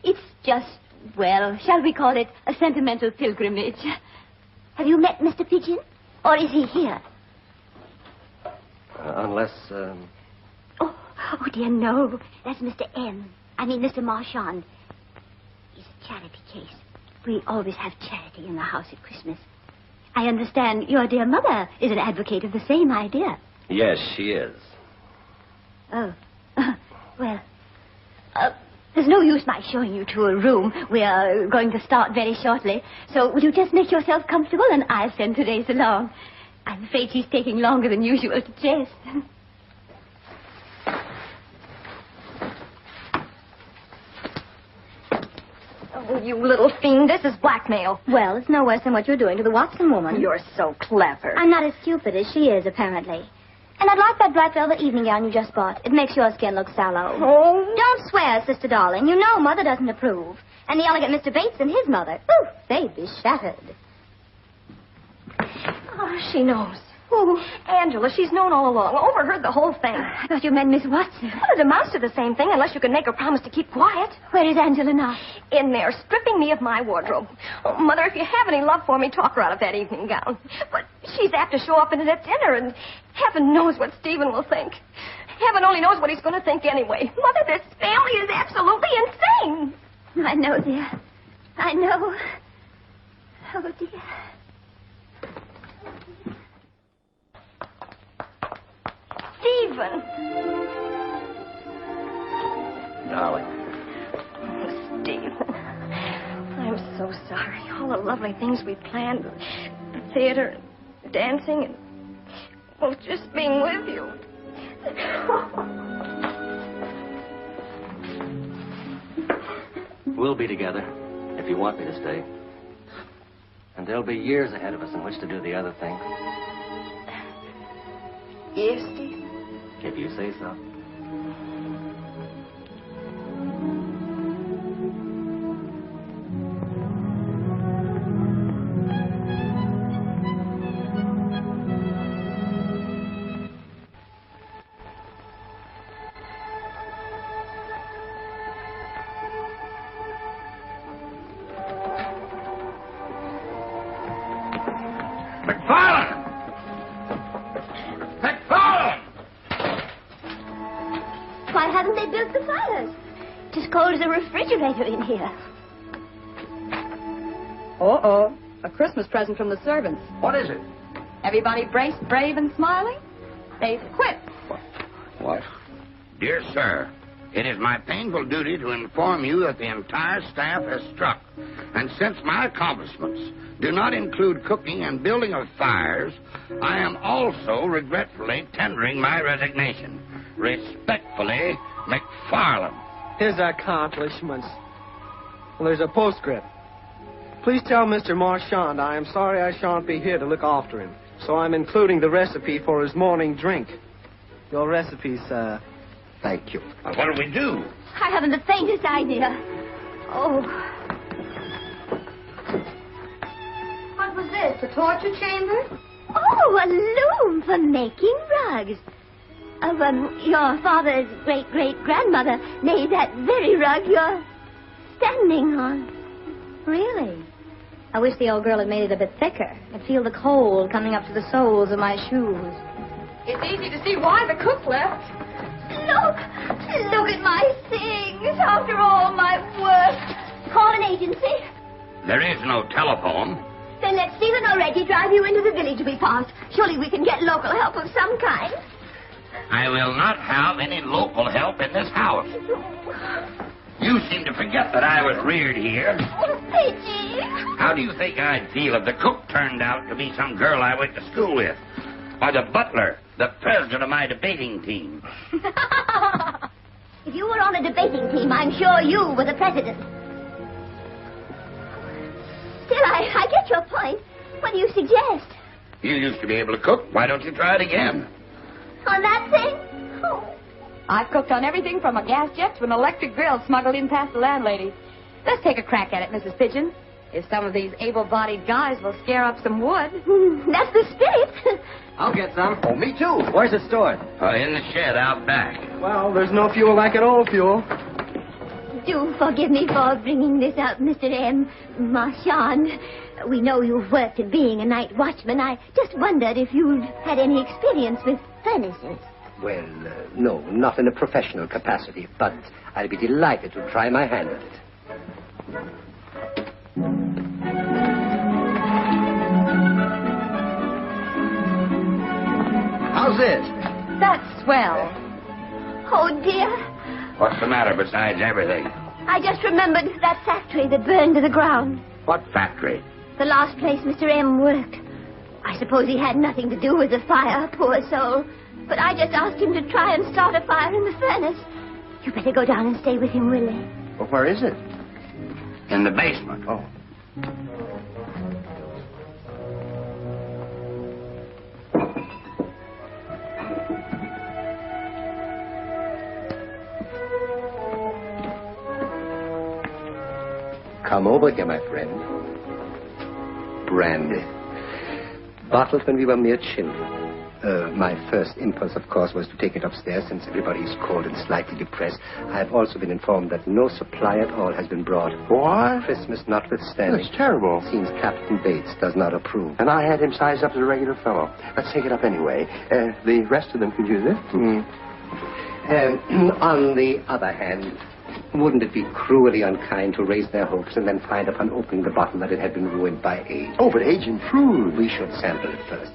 It's just, well, shall we call it a sentimental pilgrimage? Have you met Mr. Pigeon? Or is he here? Unless, Oh, dear, no. That's Mr. M. I mean, Mr. Marchand. It's a charity case. We always have charity in the house at Christmas. I understand your dear mother is an advocate of the same idea. Yes, she is. Oh. Well, there's no use my showing you to a room. We are going to start very shortly. So will you just make yourself comfortable and I'll send Therese along. I'm afraid she's taking longer than usual to dress. Oh, you little fiend, this is blackmail. Well, it's no worse than what you're doing to the Watson woman. You're so clever. I'm not as stupid as she is, apparently. And I'd like that black velvet evening gown you just bought. It makes your skin look sallow. Oh. Don't swear, Sister Darling. You know Mother doesn't approve. And the elegant Mr. Bates and his mother. Ooh, they'd be shattered. Oh, she knows. Oh, Angela, she's known all along. Overheard the whole thing. I thought you meant Miss Watson. Well, it amounts to the same thing unless you can make her promise to keep quiet. Where is Angela now? In there, stripping me of my wardrobe. Oh, Mother, if you have any love for me, talk her out of that evening gown. But she's apt to show up in it at dinner, and heaven knows what Stephen will think. Heaven only knows what he's going to think anyway. Mother, this family is absolutely insane. I know, dear. I know. Oh, dear. Stephen. Darling. Oh, Stephen. I'm so sorry. All the lovely things we planned, the theater, dancing, and, well, just being with you. We'll be together, if you want me to stay. And there'll be years ahead of us in which to do the other thing. Yes, Steve? If you say so. Why haven't they built the fires? It's as cold as a refrigerator in here. Uh-oh. A Christmas present from the servants. What is it? Everybody braced, brave, and smiling? They've quit. What? Dear sir, it is my painful duty to inform you that the entire staff has struck. And since my accomplishments do not include cooking and building of fires, I am also regretfully tendering my resignation. Respectfully, McFarland. His accomplishments. Well, there's a postscript. Please tell Mr. Marchand I am sorry I shan't be here to look after him. So I'm including the recipe for his morning drink. Your recipe, sir. Thank you. What do we do? I haven't the faintest idea. Oh. What was this, the torture chamber? Oh, a loom for making rugs. Your father's great-great-grandmother made that very rug you're standing on. Really? I wish the old girl had made it a bit thicker. I'd feel the cold coming up to the soles of my shoes. It's easy to see why the cook left. Look at my things. After all my work. Call an agency. There is no telephone. Then let Stephen or Reggie drive you into the village we passed. Surely we can get local help of some kind. I will not have any local help in this house. You seem to forget that I was reared here. Oh, Reggie. How do you think I'd feel if the cook turned out to be some girl I went to school with? Or the butler, the president of my debating team? If you were on a debating team, I'm sure you were the president. Still, I get your point. What do you suggest? You used to be able to cook. Why don't you try it again? On that thing? Oh. I've cooked on everything from a gas jet to an electric grill smuggled in past the landlady. Let's take a crack at it, Mrs. Pigeon. If some of these able-bodied guys will scare up some wood. That's the spirit. I'll get some. Oh, me too. Where's it stored? In the shed out back. Well, there's no fuel like it old fuel. Do forgive me for bringing this up, Mr. M. Marchand. We know you've worked at being a night watchman. I just wondered if you'd had any experience with furnaces. Well, no, not in a professional capacity, but I'll be delighted to try my hand at it. How's this? That's swell. Oh, dear. What's the matter besides everything? I just remembered that factory that burned to the ground. What factory? The last place Mr. M worked. I I suppose he had nothing to do with the fire, poor soul. But I just asked him to try and start a fire in the furnace. You better go down and stay with him, Willie. Well, where is it? In the basement. Oh. Come over here, my friend. Brandy. Bottled when we were mere children. My first impulse, of course, was to take it upstairs since everybody is cold and slightly depressed. I have also been informed that no supply at all has been brought. What? Christmas notwithstanding. That's terrible. Seems Captain Bates does not approve. And I had him sized up as a regular fellow. Let's take it up anyway. The rest of them could use it. On the other hand, wouldn't it be cruelly unkind to raise their hopes and then find upon opening the bottle that it had been ruined by age? Oh, but age improved. We should sample it first.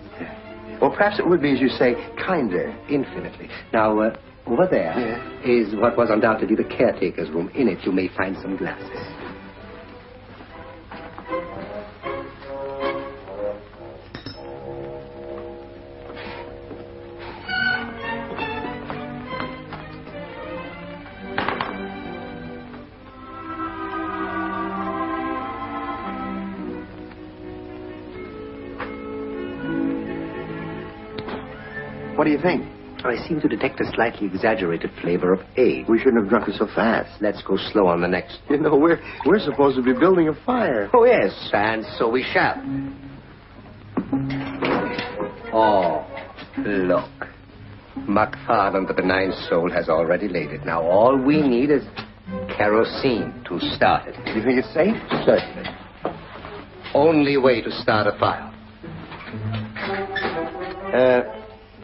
Well, perhaps it would be, as you say, kinder. Infinitely. Now, over there is what was undoubtedly the caretaker's room. In it, you may find some glasses. What do you think? I seem to detect a slightly exaggerated flavor of age. We shouldn't have drunk it so fast. Let's go slow on the next. You know, we're supposed to be building a fire. Oh, yes, and so we shall. Oh, look. MacFarlane, the benign soul, has already laid it. Now, all we need is kerosene to start it. Do you think it's safe? Certainly. Only way to start a fire.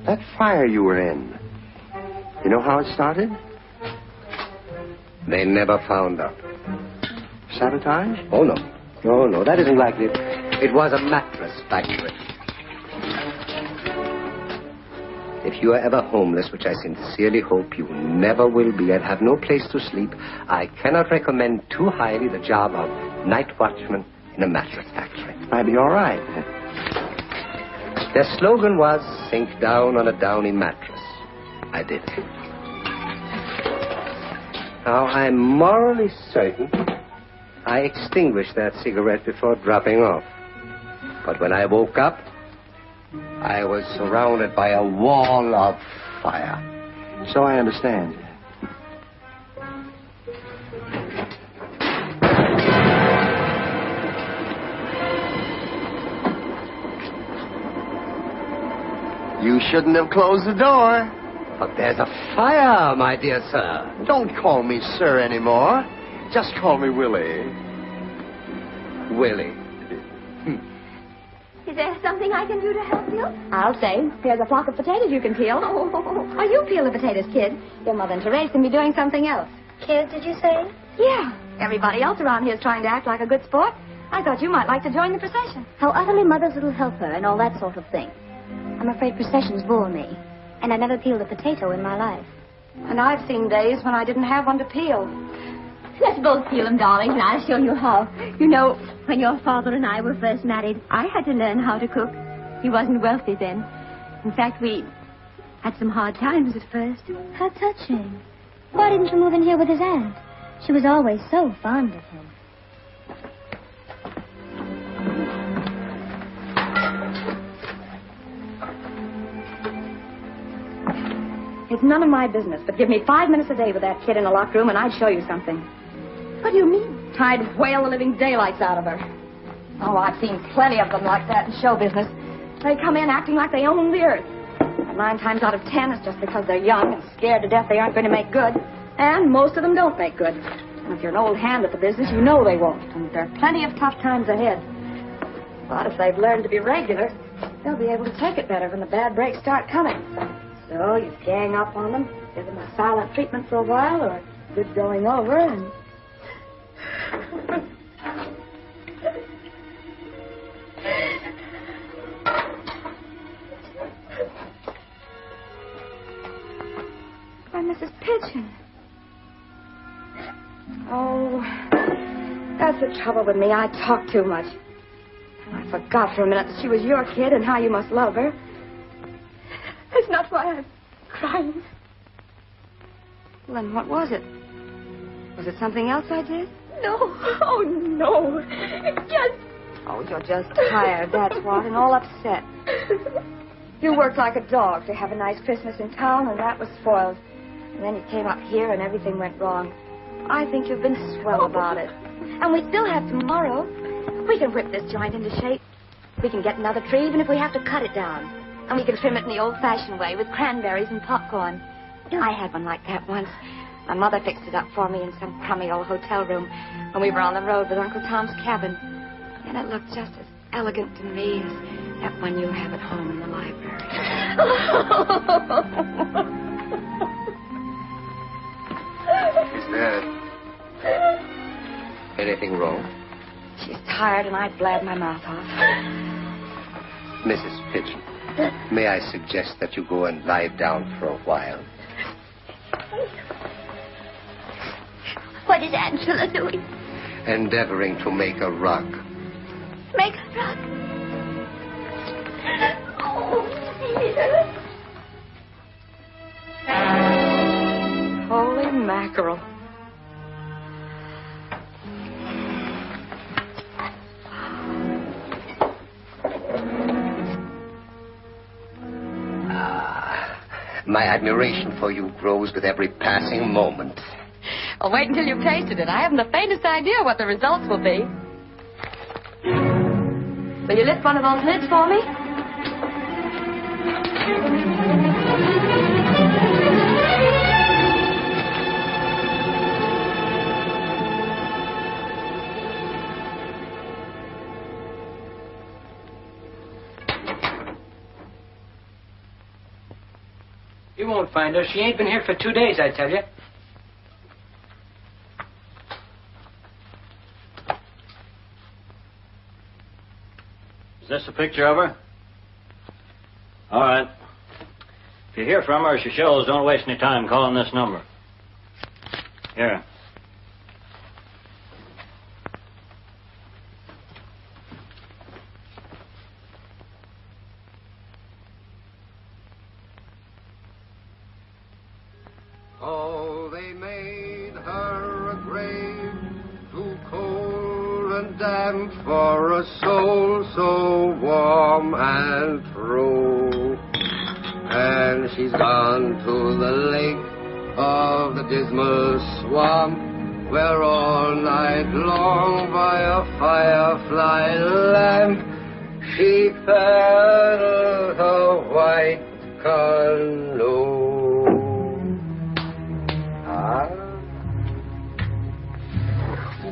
That fire you were in, you know how it started? They never found out. Sabotage? Oh, no. No, that isn't likely. It was a mattress factory. If you are ever homeless, which I sincerely hope you never will be, and have no place to sleep, I cannot recommend too highly the job of night watchman in a mattress factory. Might be all right. Their slogan was, sink down on a downy mattress. I did. Now, I'm morally certain I extinguished that cigarette before dropping off. But when I woke up, I was surrounded by a wall of fire. So I understand. You shouldn't have closed the door. But there's a fire, my dear sir. Don't call me sir anymore. Just call me Willie. Willie. Is there something I can do to help you? I'll say. Here's a flock of potatoes you can peel. Oh, you peel the potatoes, kid. Your mother and Therese can be doing something else. Kid, did you say? Yeah. Everybody else around here is trying to act like a good sport. I thought you might like to join the procession. How utterly mother's little helper and all that sort of thing. I'm afraid processions bore me. And I never peeled a potato in my life. And I've seen days when I didn't have one to peel. Let's both peel them, darling, and I'll show you how. You know, when your father and I were first married, I had to learn how to cook. He wasn't wealthy then. In fact, we had some hard times at first. How touching. Why didn't you move in here with his aunt? She was always so fond of him. It's none of my business, but give me 5 minutes a day with that kid in a locked room and I'd show you something. What do you mean? I'd whale the living daylights out of her. Oh, I've seen plenty of them like that in show business. They come in acting like they own the earth. And 9 times out of 10, it's just because they're young and scared to death they aren't going to make good. And most of them don't make good. And if you're an old hand at the business, you know they won't. And there are plenty of tough times ahead. But if they've learned to be regular, they'll be able to take it better when the bad breaks start coming. So you gang up on them, give them a silent treatment for a while, or a good going over, and... Why, Mrs. Pigeon. Oh, that's the trouble with me. I talk too much. I I forgot for a minute that she was your kid and how you must love her. That's not why I'm crying. Well, then what was it? Was it something else I did? No. Oh, no. Just... Oh, you're just tired, that's what, and all upset. You worked like a dog to have a nice Christmas in town, and that was spoiled. And then you came up here and everything went wrong. I think you've been swell about it. And we still have tomorrow. We can whip this joint into shape. We can get another tree even if we have to cut it down. And we can trim it in the old-fashioned way with cranberries and popcorn. I had one like that once. My mother fixed it up for me in some crummy old hotel room when we were on the road with Uncle Tom's cabin. And it looked just as elegant to me as that one you have at home in the library. Is there anything wrong? She's tired, and I blab my mouth off. Mrs. Pigeon, may I suggest that you go and lie down for a while? What is Angela doing? Endeavoring to make a rug. Make a rug. Oh, dear. Holy mackerel. My admiration for you grows with every passing moment. I'll wait until you've tasted it. I haven't the faintest idea what the results will be. Will you lift one of those lids for me? You won't find her. She ain't been here for 2 days, I tell you. Is this a picture of her? All right. If you hear from her or she shows, don't waste any time calling this number. Here. Oh, they made her a grave too cold and damp for a soul so warm and true. And she's gone to the lake of the dismal swamp, where all night long by a firefly lamp she paddled her white canoe.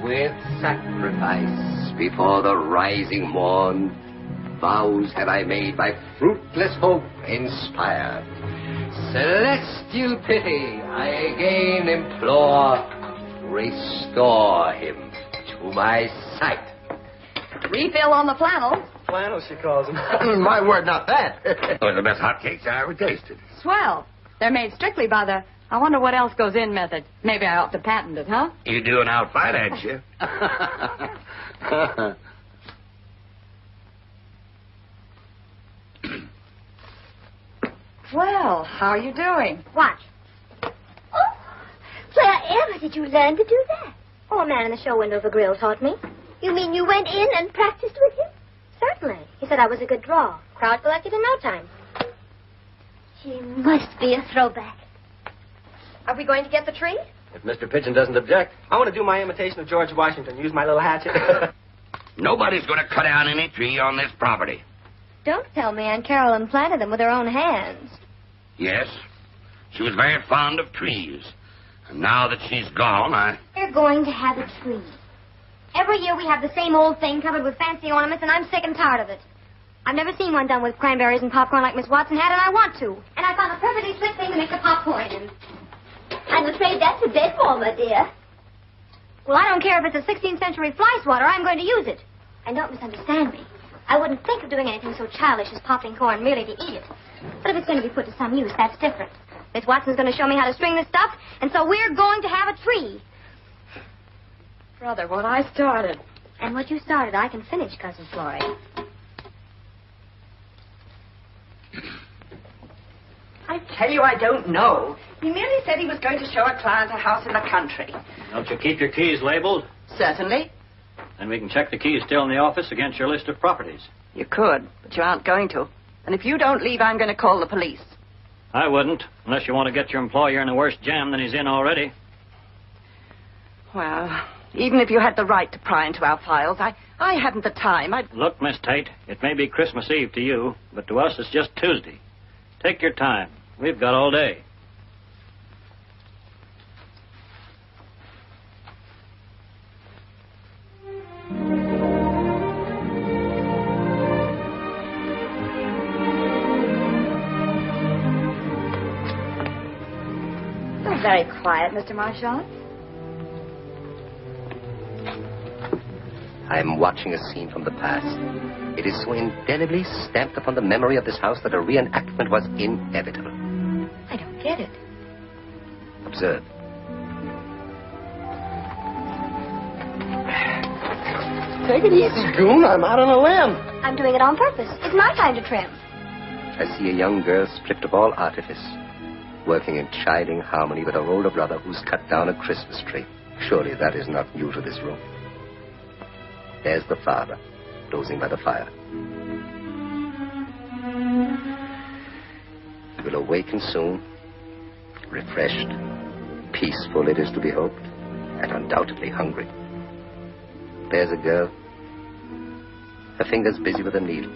With sacrifice before the rising morn, vows have I made by fruitless hope inspired. Celestial pity I again implore, restore him to my sight. Refill on the flannel. Flannel, she calls them. My word, not that. Those are the best hotcakes I ever tasted. Swell. They're made strictly by the I wonder what else goes in method. Maybe I ought to patent it, huh? You do an out finance you. Well, how are you doing? Watch. Oh, wherever did you learn to do that? Oh, a man in the show window of a grill taught me. You mean you went in and practiced with him? Certainly. He said I was a good draw. Crowd collected in no time. He must be a throwback. Are we going to get the tree? If Mr. Pigeon doesn't object, I want to do my imitation of George Washington. Use my little hatchet. Nobody's going to cut down any tree on this property. Don't tell me Aunt Carolyn planted them with her own hands. Yes, she was very fond of trees. And now that she's gone, We're going to have a tree. Every year we have the same old thing covered with fancy ornaments, and I'm sick and tired of it. I've never seen one done with cranberries and popcorn like Miss Watson had, and I want to. And I found a perfectly slick thing to make the popcorn in. I'm afraid that's a bed warmer, dear. Well, I don't care if it's a 16th century fly swatter. I'm going to use it. And don't misunderstand me. I wouldn't think of doing anything so childish as popping corn merely to eat it. But if it's going to be put to some use, that's different. Miss Watson's going to show me how to string this stuff, and so we're going to have a tree. Brother, what I started. And what you started, I can finish, Cousin Florrie. tell you I don't know. He merely said he was going to show a client a house in the country. Don't you keep your keys labeled? Certainly. Then we can check the keys still in the office against your list of properties. You could, but you aren't going to. And if you don't leave, I'm going to call the police. I wouldn't, unless you want to get your employer in a worse jam than he's in already. Well, even if you had the right to pry into our files, I haven't the time. Look, Miss Tate, it may be Christmas Eve to you, but to us it's just Tuesday. Take your time. We've got all day. You're very quiet, Mr. Marchand. I am watching a scene from the past. It is so indelibly stamped upon the memory of this house that a reenactment was inevitable. I don't get it. Observe. Take it easy, Goon. I'm out on a limb. I'm doing it on purpose. It's my time to trim. I see a young girl stripped of all artifice, working in chiding harmony with her older brother who's cut down a Christmas tree. Surely that is not new to this room. There's the father, dozing by the fire. He will awaken soon, refreshed, peaceful, it is to be hoped, and undoubtedly hungry. There's a girl, her fingers busy with a needle.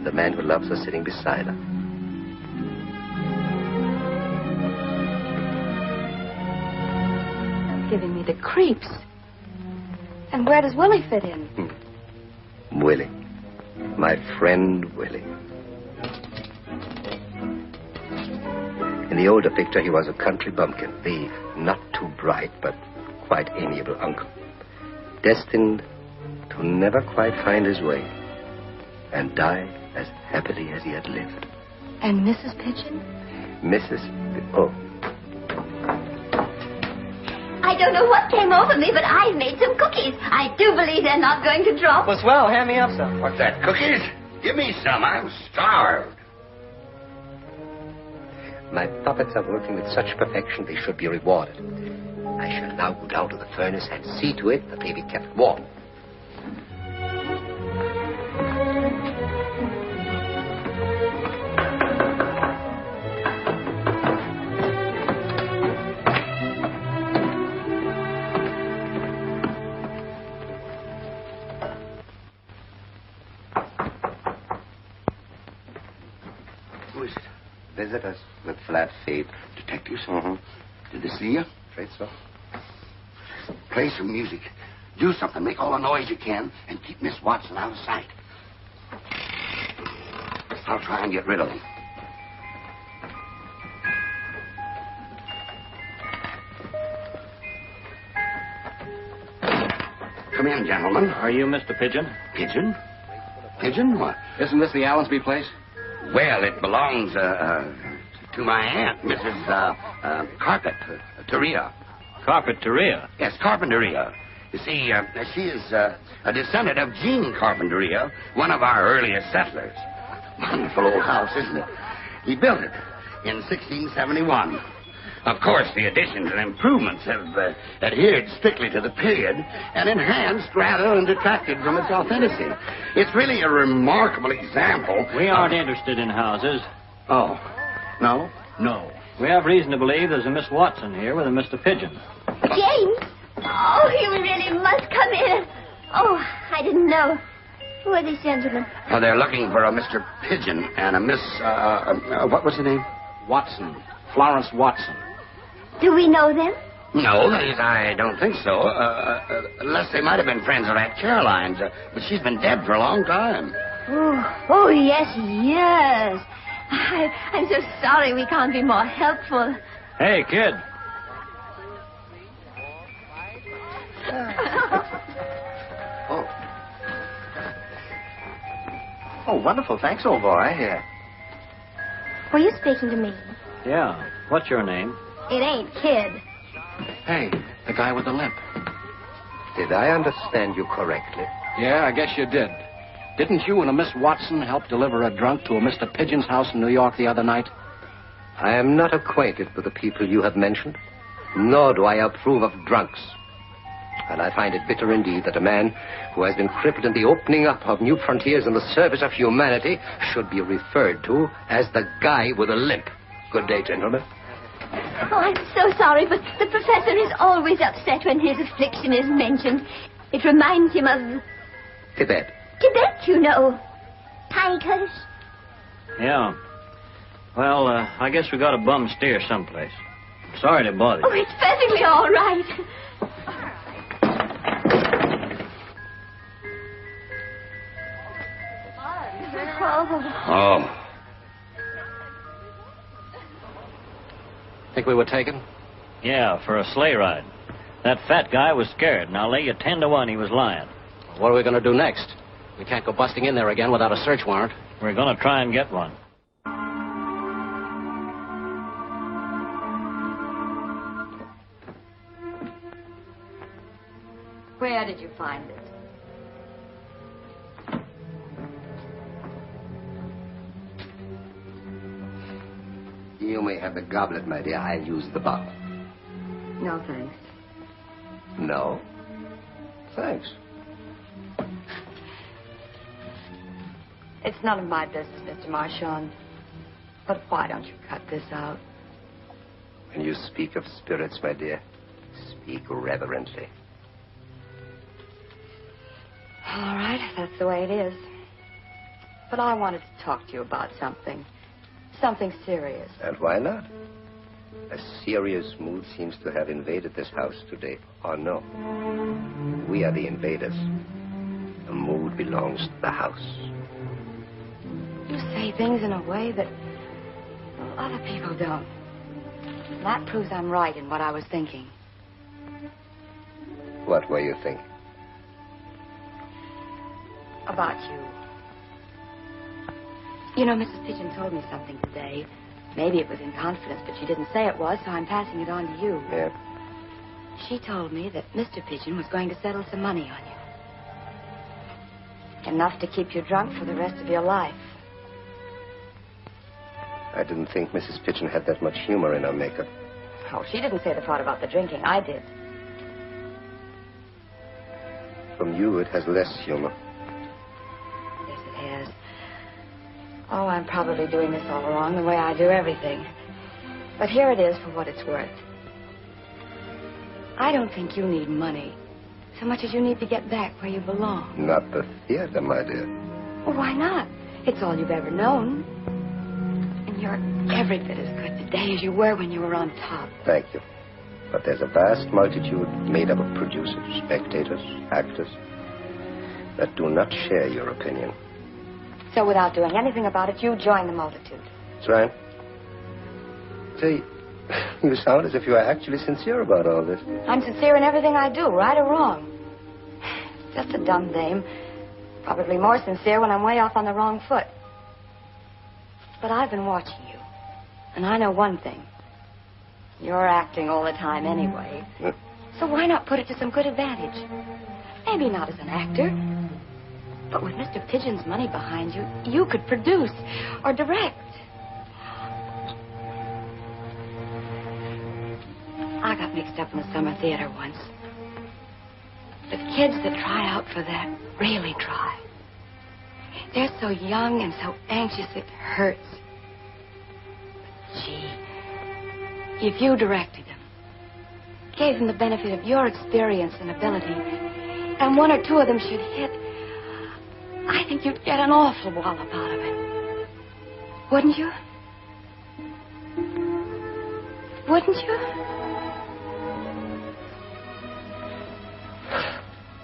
The man who loves her sitting beside her. Giving me the creeps. And where does Willie fit in? Willie. My friend Willie. In the older picture, he was a country bumpkin, the not too bright but quite amiable uncle, destined to never quite find his way and die as happily as he had lived. And Mrs. Pigeon? Oh. I don't know what came over me, but I've made some cookies. I do believe they're not going to drop. Well, swell, hand me up some. What's that, cookies? Give me some. I'm starved. My puppets are working with such perfection they should be rewarded. I shall now go down to the furnace and see to it that they be kept warm. Visitors with flat feet. Detectives? Mm-hmm. Did they see you? Afraid so. Play some music. Do something. Make all the noise you can and keep Miss Watson out of sight. I'll try and get rid of them. Come in, gentlemen. Are you Mr. Pigeon? Pigeon? Pigeon? What? Isn't this the Allensby place? Well, it belongs to my aunt, Mrs. Carpentaria. Carpentaria? Yes, Carpentaria. You see, she is a descendant of Gene Carpentaria, one of our earliest settlers. Wonderful old house, isn't it? He built it in 1671. Of course, the additions and improvements have adhered strictly to the period and enhanced rather than detracted from its authenticity. It's really a remarkable example. We aren't interested in houses. Oh, no? No. We have reason to believe there's a Miss Watson here with a Mr. Pigeon. James! Oh, you really must come in. Oh, I didn't know. Who are these gentlemen? Oh, they're looking for a Mr. Pigeon and a Miss, what was the name? Watson. Florence Watson. Do we know them? No, that is, I don't think so. Unless they might have been friends of Aunt Caroline's. But she's been dead for a long time. Oh, yes. I'm so sorry we can't be more helpful. Hey, kid. Oh, wonderful. Thanks, old boy. Yeah. Were you speaking to me? Yeah. What's your name? It ain't Kid. Hey, the guy with the limp. Did I understand you correctly? Yeah, I guess you did. Didn't you and a Miss Watson help deliver a drunk to a Mr. Pigeon's house in New York the other night? I am not acquainted with the people you have mentioned, nor do I approve of drunks. And I find it bitter indeed that a man who has been crippled in the opening up of new frontiers in the service of humanity should be referred to as the guy with a limp. Good day, gentlemen. Oh, I'm so sorry, but the professor is always upset when his affliction is mentioned. It reminds him of Tibet. Tibet, you know. Tigers. Yeah. Well, I guess we got a bum steer someplace. Sorry to bother you. Oh, it's perfectly all right. Oh. Think we were taken? Yeah, for a sleigh ride. That fat guy was scared, and I'll lay you 10 to 1 he was lying. What are we going to do next? We can't go busting in there again without a search warrant. We're going to try and get one. Where did you find it? You may have the goblet, my dear. I'll use the bottle. No, thanks. No? Thanks. It's none of my business, Mr. Marchand. But why don't you cut this out? When you speak of spirits, my dear, speak reverently. All right, that's the way it is. But I wanted to talk to you about something. Something serious. And why not? A serious mood seems to have invaded this house today. Or no. We are the invaders. The mood belongs to the house. You say things in a way that other people don't. And that proves I'm right in what I was thinking. What were you thinking? About you. You know, Mrs. Pigeon told me something today. Maybe it was in confidence, but she didn't say it was, so I'm passing it on to you. Yeah? She told me that Mr. Pigeon was going to settle some money on you. Enough to keep you drunk for the rest of your life. I didn't think Mrs. Pigeon had that much humor in her makeup. Oh, she didn't say the part about the drinking. I did. From you, it has less humor. Yes, it has. Oh, I'm probably doing this all wrong, the way I do everything. But here it is for what it's worth. I don't think you need money so much as you need to get back where you belong. Not the theater, my dear. Well, why not? It's all you've ever known. And you're every bit as good today as you were when you were on top. Thank you. But there's a vast multitude made up of producers, spectators, actors that do not share your opinion. So without doing anything about it, you join the multitude. That's right. Say, you sound as if you are actually sincere about all this. I'm sincere in everything I do, right or wrong. Just a dumb dame. Probably more sincere when I'm way off on the wrong foot. But I've been watching you. And I know one thing. You're acting all the time anyway. So why not put it to some good advantage? Maybe not as an actor. But with Mr. Pigeon's money behind you, you could produce or direct. I got mixed up in the summer theater once. The kids that try out for that really try. They're so young and so anxious it hurts. But gee, if you directed them, gave them the benefit of your experience and ability, and one or two of them should hit, I think you'd get an awful wallop out of it. Wouldn't you? Wouldn't you?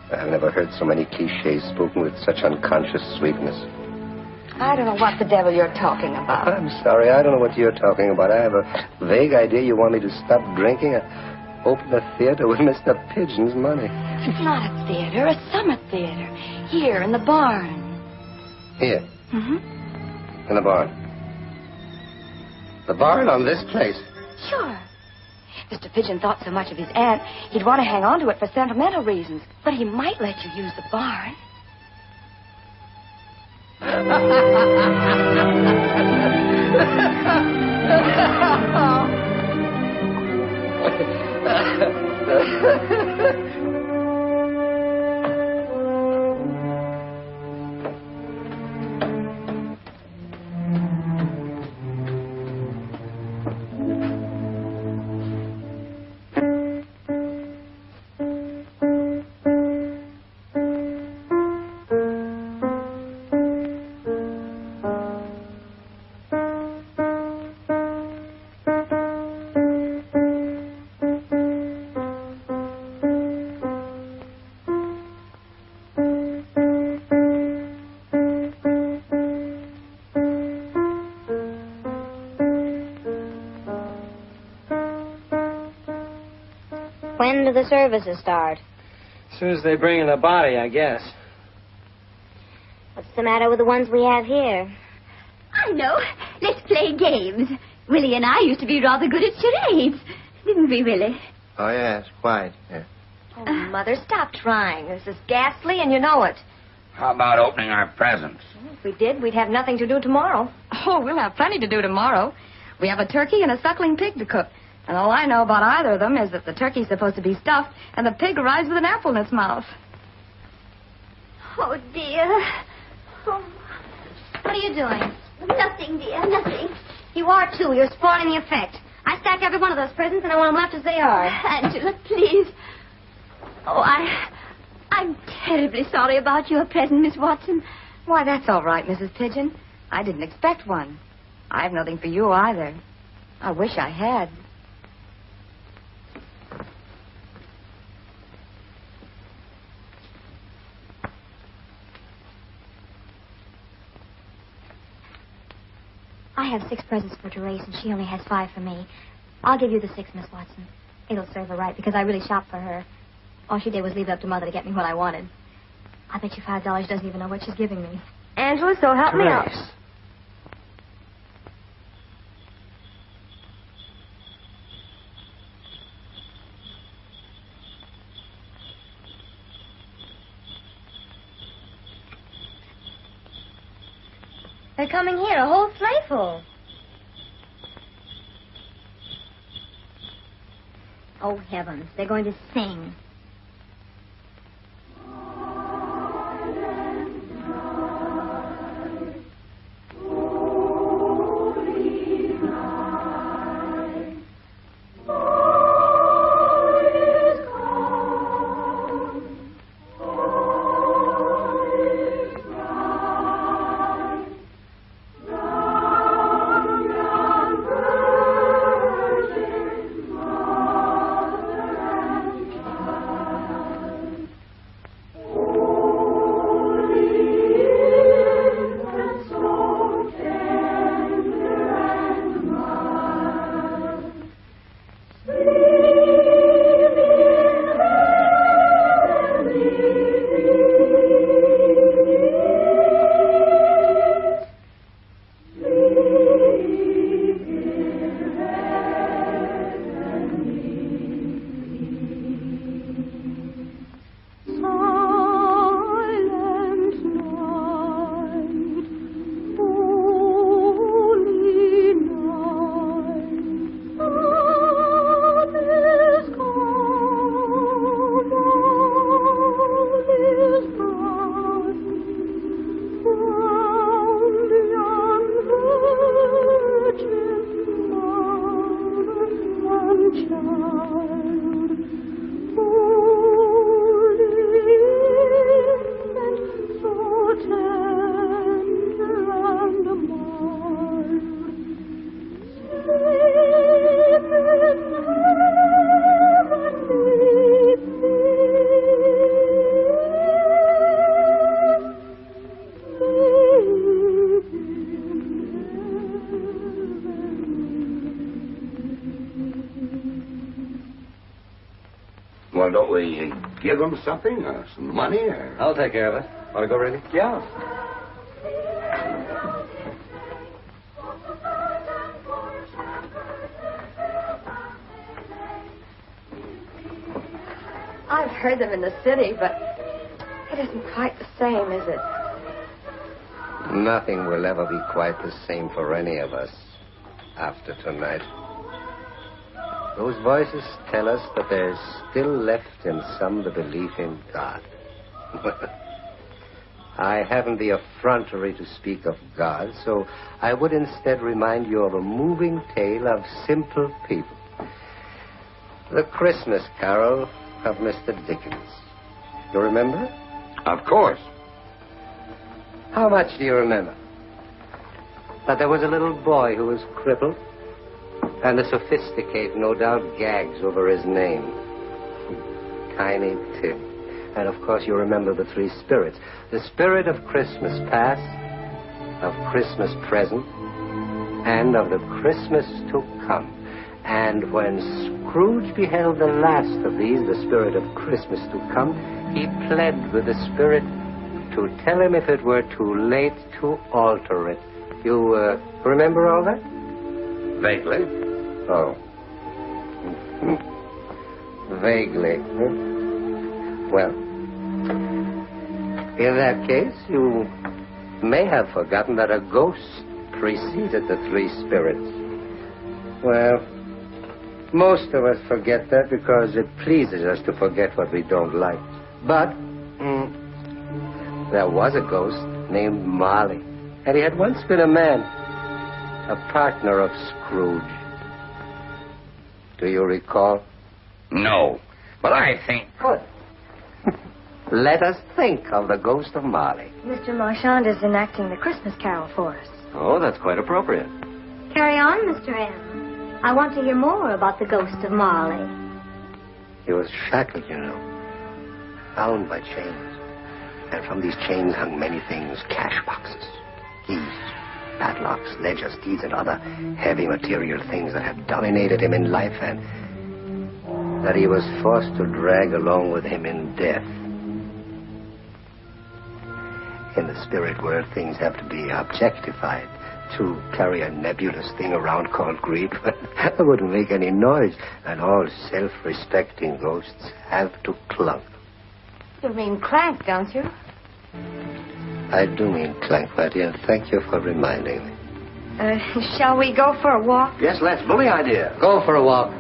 I've never heard so many cliches spoken with such unconscious sweetness. I don't know what the devil you're talking about. I'm sorry, I don't know what you're talking about. I have a vague idea you want me to stop drinking and open a theater with Mr. Pigeon's money. It's not a theater, a summer theater. Here, in the barn. Here? Mm-hmm. In the barn. The barn on this place? Sure. Mr. Pigeon thought so much of his aunt, he'd want to hang on to it for sentimental reasons. But he might let you use the barn. Ha ha ha ha ha! When do the services start? As soon as they bring in the body, I guess. What's the matter with the ones we have here? I know. Let's play games. Willie and I used to be rather good at charades. Didn't we, Willie? Oh, yes, quite. Yeah. Oh, Mother, stop trying. This is ghastly, and you know it. How about opening our presents? If we did, we'd have nothing to do tomorrow. Oh, we'll have plenty to do tomorrow. We have a turkey and a suckling pig to cook. And all I know about either of them is that the turkey's supposed to be stuffed and the pig arrives with an apple in its mouth. Oh, dear. Oh. What are you doing? Nothing, dear, nothing. You are, too. You're spoiling the effect. I stacked every one of those presents, and I want them left as they are. Angela, please. Oh, I'm terribly sorry about your present, Miss Watson. Why, that's all right, Mrs. Pigeon. I didn't expect one. I have nothing for you either. I wish I had. I have 6 presents for Therese, and she only has 5 for me. I'll give you the 6, Miss Watson. It'll serve her right, because I really shopped for her. All she did was leave it up to Mother to get me what I wanted. I bet you $5 she doesn't even know what she's giving me. Angela, so help me out. Therese. They're coming here, a whole sleighful. Oh, heavens. They're going to sing. Well, don't we give them something, some money, or... I'll take care of it. Want to go, Randy? Yeah. I've heard them in the city, but it isn't quite the same, is it? Nothing will ever be quite the same for any of us after tonight. Those voices tell us that there's still left in some the belief in God. I haven't the effrontery to speak of God, so I would instead remind you of a moving tale of simple people. The Christmas Carol of Mr. Dickens. You remember? Of course. How much do you remember? That there was a little boy who was crippled, and the sophisticate no doubt gags over his name. Tiny Tim. And, of course, you remember the 3 spirits. The spirit of Christmas past, of Christmas present, and of the Christmas to come. And when Scrooge beheld the last of these, the spirit of Christmas to come, he pled with the spirit to tell him if it were too late to alter it. You remember all that? Vaguely. Oh. Vaguely. Well, in that case, you may have forgotten that a ghost preceded the three spirits. Well, most of us forget that because it pleases us to forget what we don't like. But there was a ghost named Marley, and he had once been a man, a partner of Scrooge. Do you recall? No, but I think... Good. Let us think of the ghost of Marley. Mr. Marchand is enacting the Christmas Carol for us. Oh, that's quite appropriate. Carry on, Mr. M. I want to hear more about the ghost of Marley. He was shackled, you know, bound by chains. And from these chains hung many things, cash boxes, keys, padlocks, ledgers, deeds, and other heavy material things that had dominated him in life and that he was forced to drag along with him in death. In the spirit world, things have to be objectified. To carry a nebulous thing around called greed that wouldn't make any noise, and all self-respecting ghosts have to clunk. You mean clank, don't you? I do mean clank, my dear. Thank you for reminding me. Shall we go for a walk? Yes, let's. Bully idea. Go for a walk.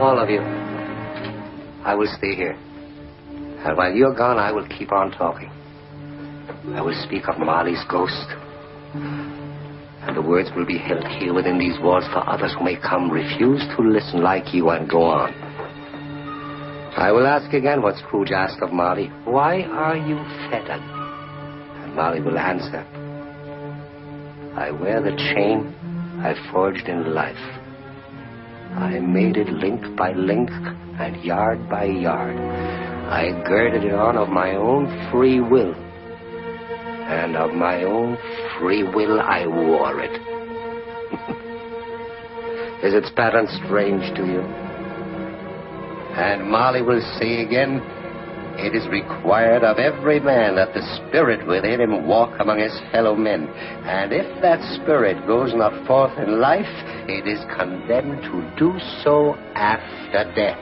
All of you. I will stay here. And while you're gone, I will keep on talking. I will speak of Marley's ghost. And the words will be held here within these walls for others who may come, refuse to listen like you, and go on. I will ask again what Scrooge asked of Marley. Why are you fettered? And Marley will answer, I wear the chain I forged in life. I made it link by link and yard by yard. I girded it on of my own free will. And of my own free will, I wore it. Is its pattern strange to you? And Marley will say again, it is required of every man that the spirit within him walk among his fellow men. And if that spirit goes not forth in life, it is condemned to do so after death.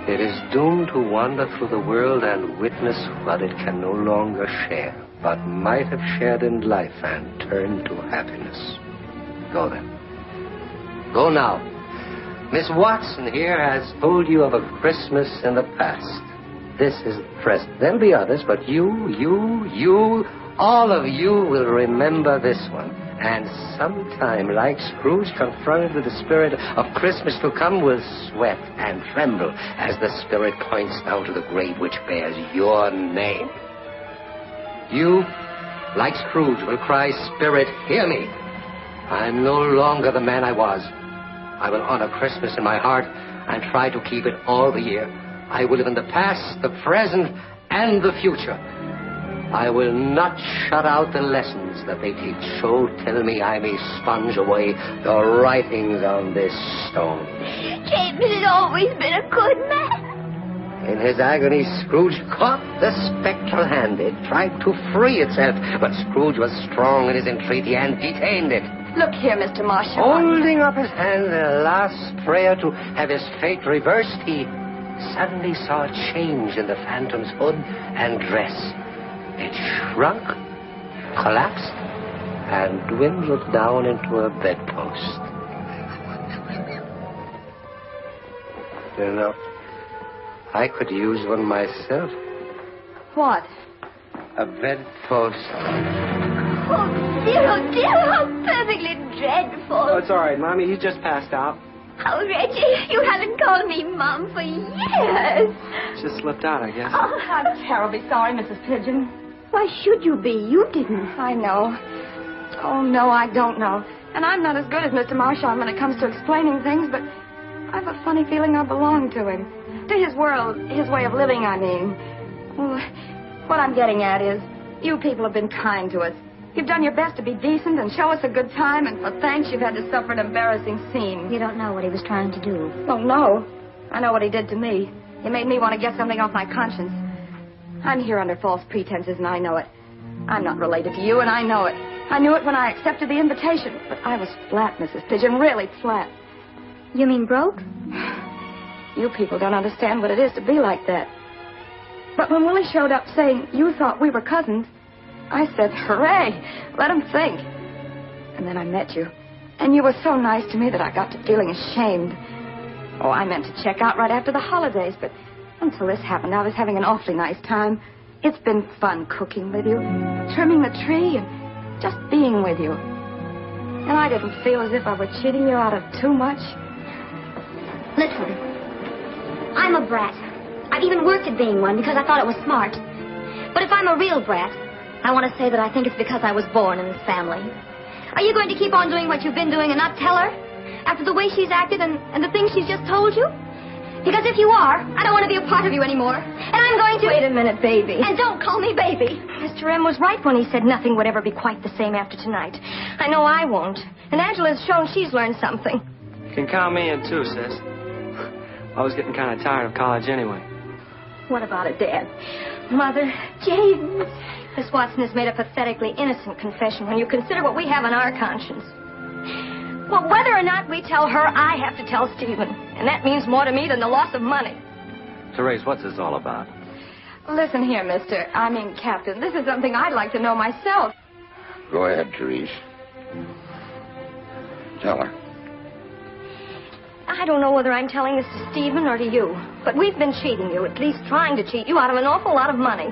It is doomed to wander through the world and witness what it can no longer share, but might have shared in life and turn to happiness. Go then. Go now. Miss Watson here has told you of a Christmas in the past. This is the present. There'll be others, but you, all of you will remember this one. And sometime, like Scrooge, confronted with the spirit of Christmas to come, will sweat and tremble as the spirit points now to the grave which bears your name. You, like Scrooge, will cry, Spirit, hear me. I'm no longer the man I was. I will honor Christmas in my heart and try to keep it all the year. I will live in the past, the present, and the future. I will not shut out the lessons that they teach. So tell me I may sponge away the writings on this stone. James has always been a good man. In his agony, Scrooge caught the spectral hand. It tried to free itself, but Scrooge was strong in his entreaty and detained it. Look here, Mr. Marshall. Holding up his hand in a last prayer to have his fate reversed, he suddenly saw a change in the phantom's hood and dress. It shrunk, collapsed, and dwindled down into a bedpost. You know, I could use one myself. What? A bedpost. Oh, dear, how perfectly dreadful. Oh, it's all right, Mommy. He's just passed out. Oh, Reggie, you haven't called me Mom for years. Just slipped out, I guess. Oh, I'm terribly sorry, Mrs. Pigeon. Why should you be? You didn't. I know. Oh, no, I don't know. And I'm not as good as Mr. Marchand when it comes to explaining things, but I've a funny feeling I belong to him. To his world, his way of living, I mean. Well, what I'm getting at is, you people have been kind to us. You've done your best to be decent and show us a good time, and for thanks you've had to suffer an embarrassing scene. You don't know what he was trying to do. Oh, no. I know what he did to me. He made me want to get something off my conscience. I'm here under false pretenses, and I know it. I'm not related to you, and I know it. I knew it when I accepted the invitation, but I was flat, Mrs. Pigeon, really flat. You mean broke? You people don't understand what it is to be like that. But when Willie showed up saying you thought we were cousins, I said, hooray, let him think. And then I met you. And you were so nice to me that I got to feeling ashamed. Oh, I meant to check out right after the holidays, but until this happened, I was having an awfully nice time. It's been fun cooking with you, trimming the tree, and just being with you. And I didn't feel as if I were cheating you out of too much. Listen, I'm a brat. I've even worked at being one because I thought it was smart. But if I'm a real brat, I want to say that I think it's because I was born in this family. Are you going to keep on doing what you've been doing and not tell her? After the way she's acted and the things she's just told you? Because if you are, I don't want to be a part of you anymore. And I'm going to... Wait a minute, baby. And don't call me baby. Mr. M was right when he said nothing would ever be quite the same after tonight. I know I won't. And Angela's shown she's learned something. You can count me in, too, sis. I was getting kind of tired of college anyway. What about it, Dad? Mother, James. Miss Watson has made a pathetically innocent confession when you consider what we have on our conscience. Well, whether or not we tell her, I have to tell Stephen. And that means more to me than the loss of money. Therese, what's this all about? Listen here, Captain. This is something I'd like to know myself. Go ahead, Therese. Tell her. I don't know whether I'm telling this to Stephen or to you, but we've been cheating you, at least trying to cheat you out of an awful lot of money.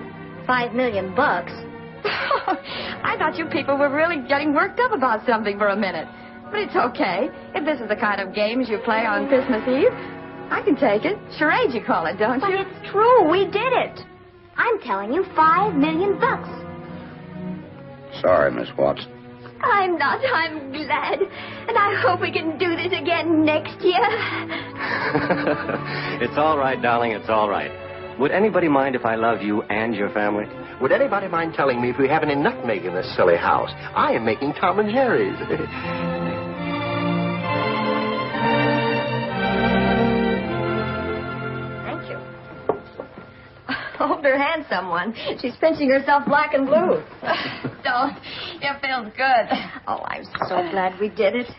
$5 million. I thought you people were really getting worked up about something for a minute. But it's okay. If this is the kind of games you play on Christmas Eve, I can take it. Charade, you call it, don't you? But it's true. We did it. I'm telling you, $5 million. Sorry, Miss Watson. I'm not. I'm glad. And I hope we can do this again next year. It's all right, darling. It's all right. Would anybody mind if I love you and your family? Would anybody mind telling me if we have any nutmeg in this silly house? I am making Tom and Jerry's. Thank you. Hold her hand, someone. She's pinching herself black and blue. Don't. It feels good. Oh, I'm so glad we did it.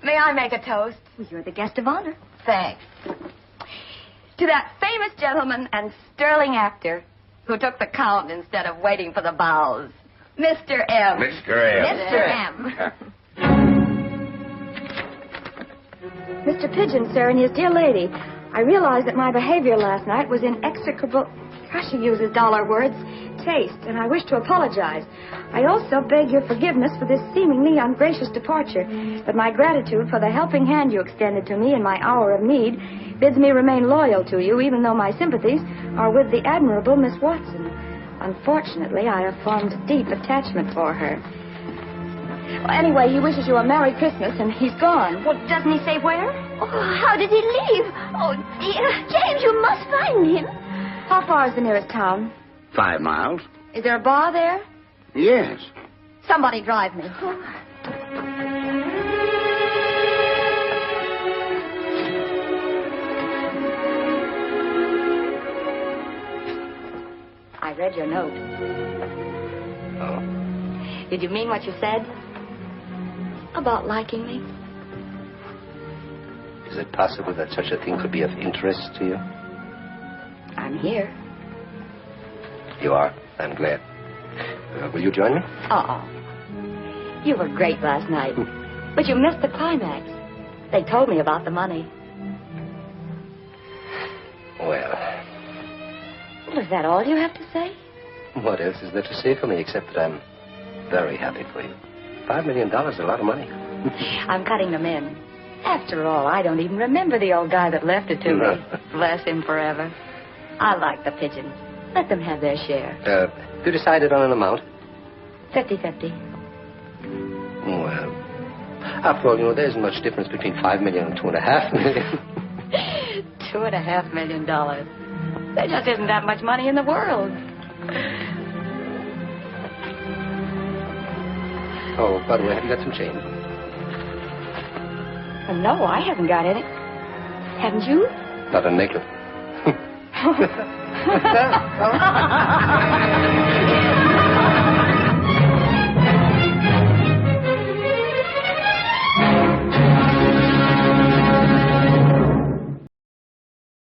May I make a toast? Well, you're the guest of honor. Thanks. To that famous gentleman and sterling actor who took the count instead of waiting for the bows, Mr. M. Mr. M. Mr. M. Mr. Pigeon, sir, and his dear lady, I realize that my behavior last night was in execrable, she uses dollar words, taste, and I wish to apologize. I also beg your forgiveness for this seemingly ungracious departure, but my gratitude for the helping hand you extended to me in my hour of need bids me remain loyal to you, even though my sympathies are with the admirable Miss Watson. Unfortunately, I have formed a deep attachment for her. Well, anyway, he wishes you a Merry Christmas, and he's gone. Well, doesn't he say where? Oh, how did he leave? Oh, dear. James, you must find him. How far is the nearest town? 5 miles. Is there a bar there? Yes. Somebody drive me. I read your note. Oh? Did you mean what you said? About liking me? Is it possible that such a thing could be of interest to you? I'm here. You are? I'm glad. Will you join me? Uh-oh. You were great last night. But you missed the climax. They told me about the money. Well, Is that all you have to say? what else is there to say for me except that I'm very happy for you? $5 million is a lot of money. I'm cutting them in. After all, I don't even remember the old guy that left it to me. Bless him forever. I like the Pigeons. Let them have their share. You decided on an amount? 50-50. Well, after all, there isn't much difference between $5 million and $2.5 million. $2.5 million. There just isn't that much money in the world. Oh, by the way, have you got some change? No, I haven't got any. Haven't you? Not a nickel.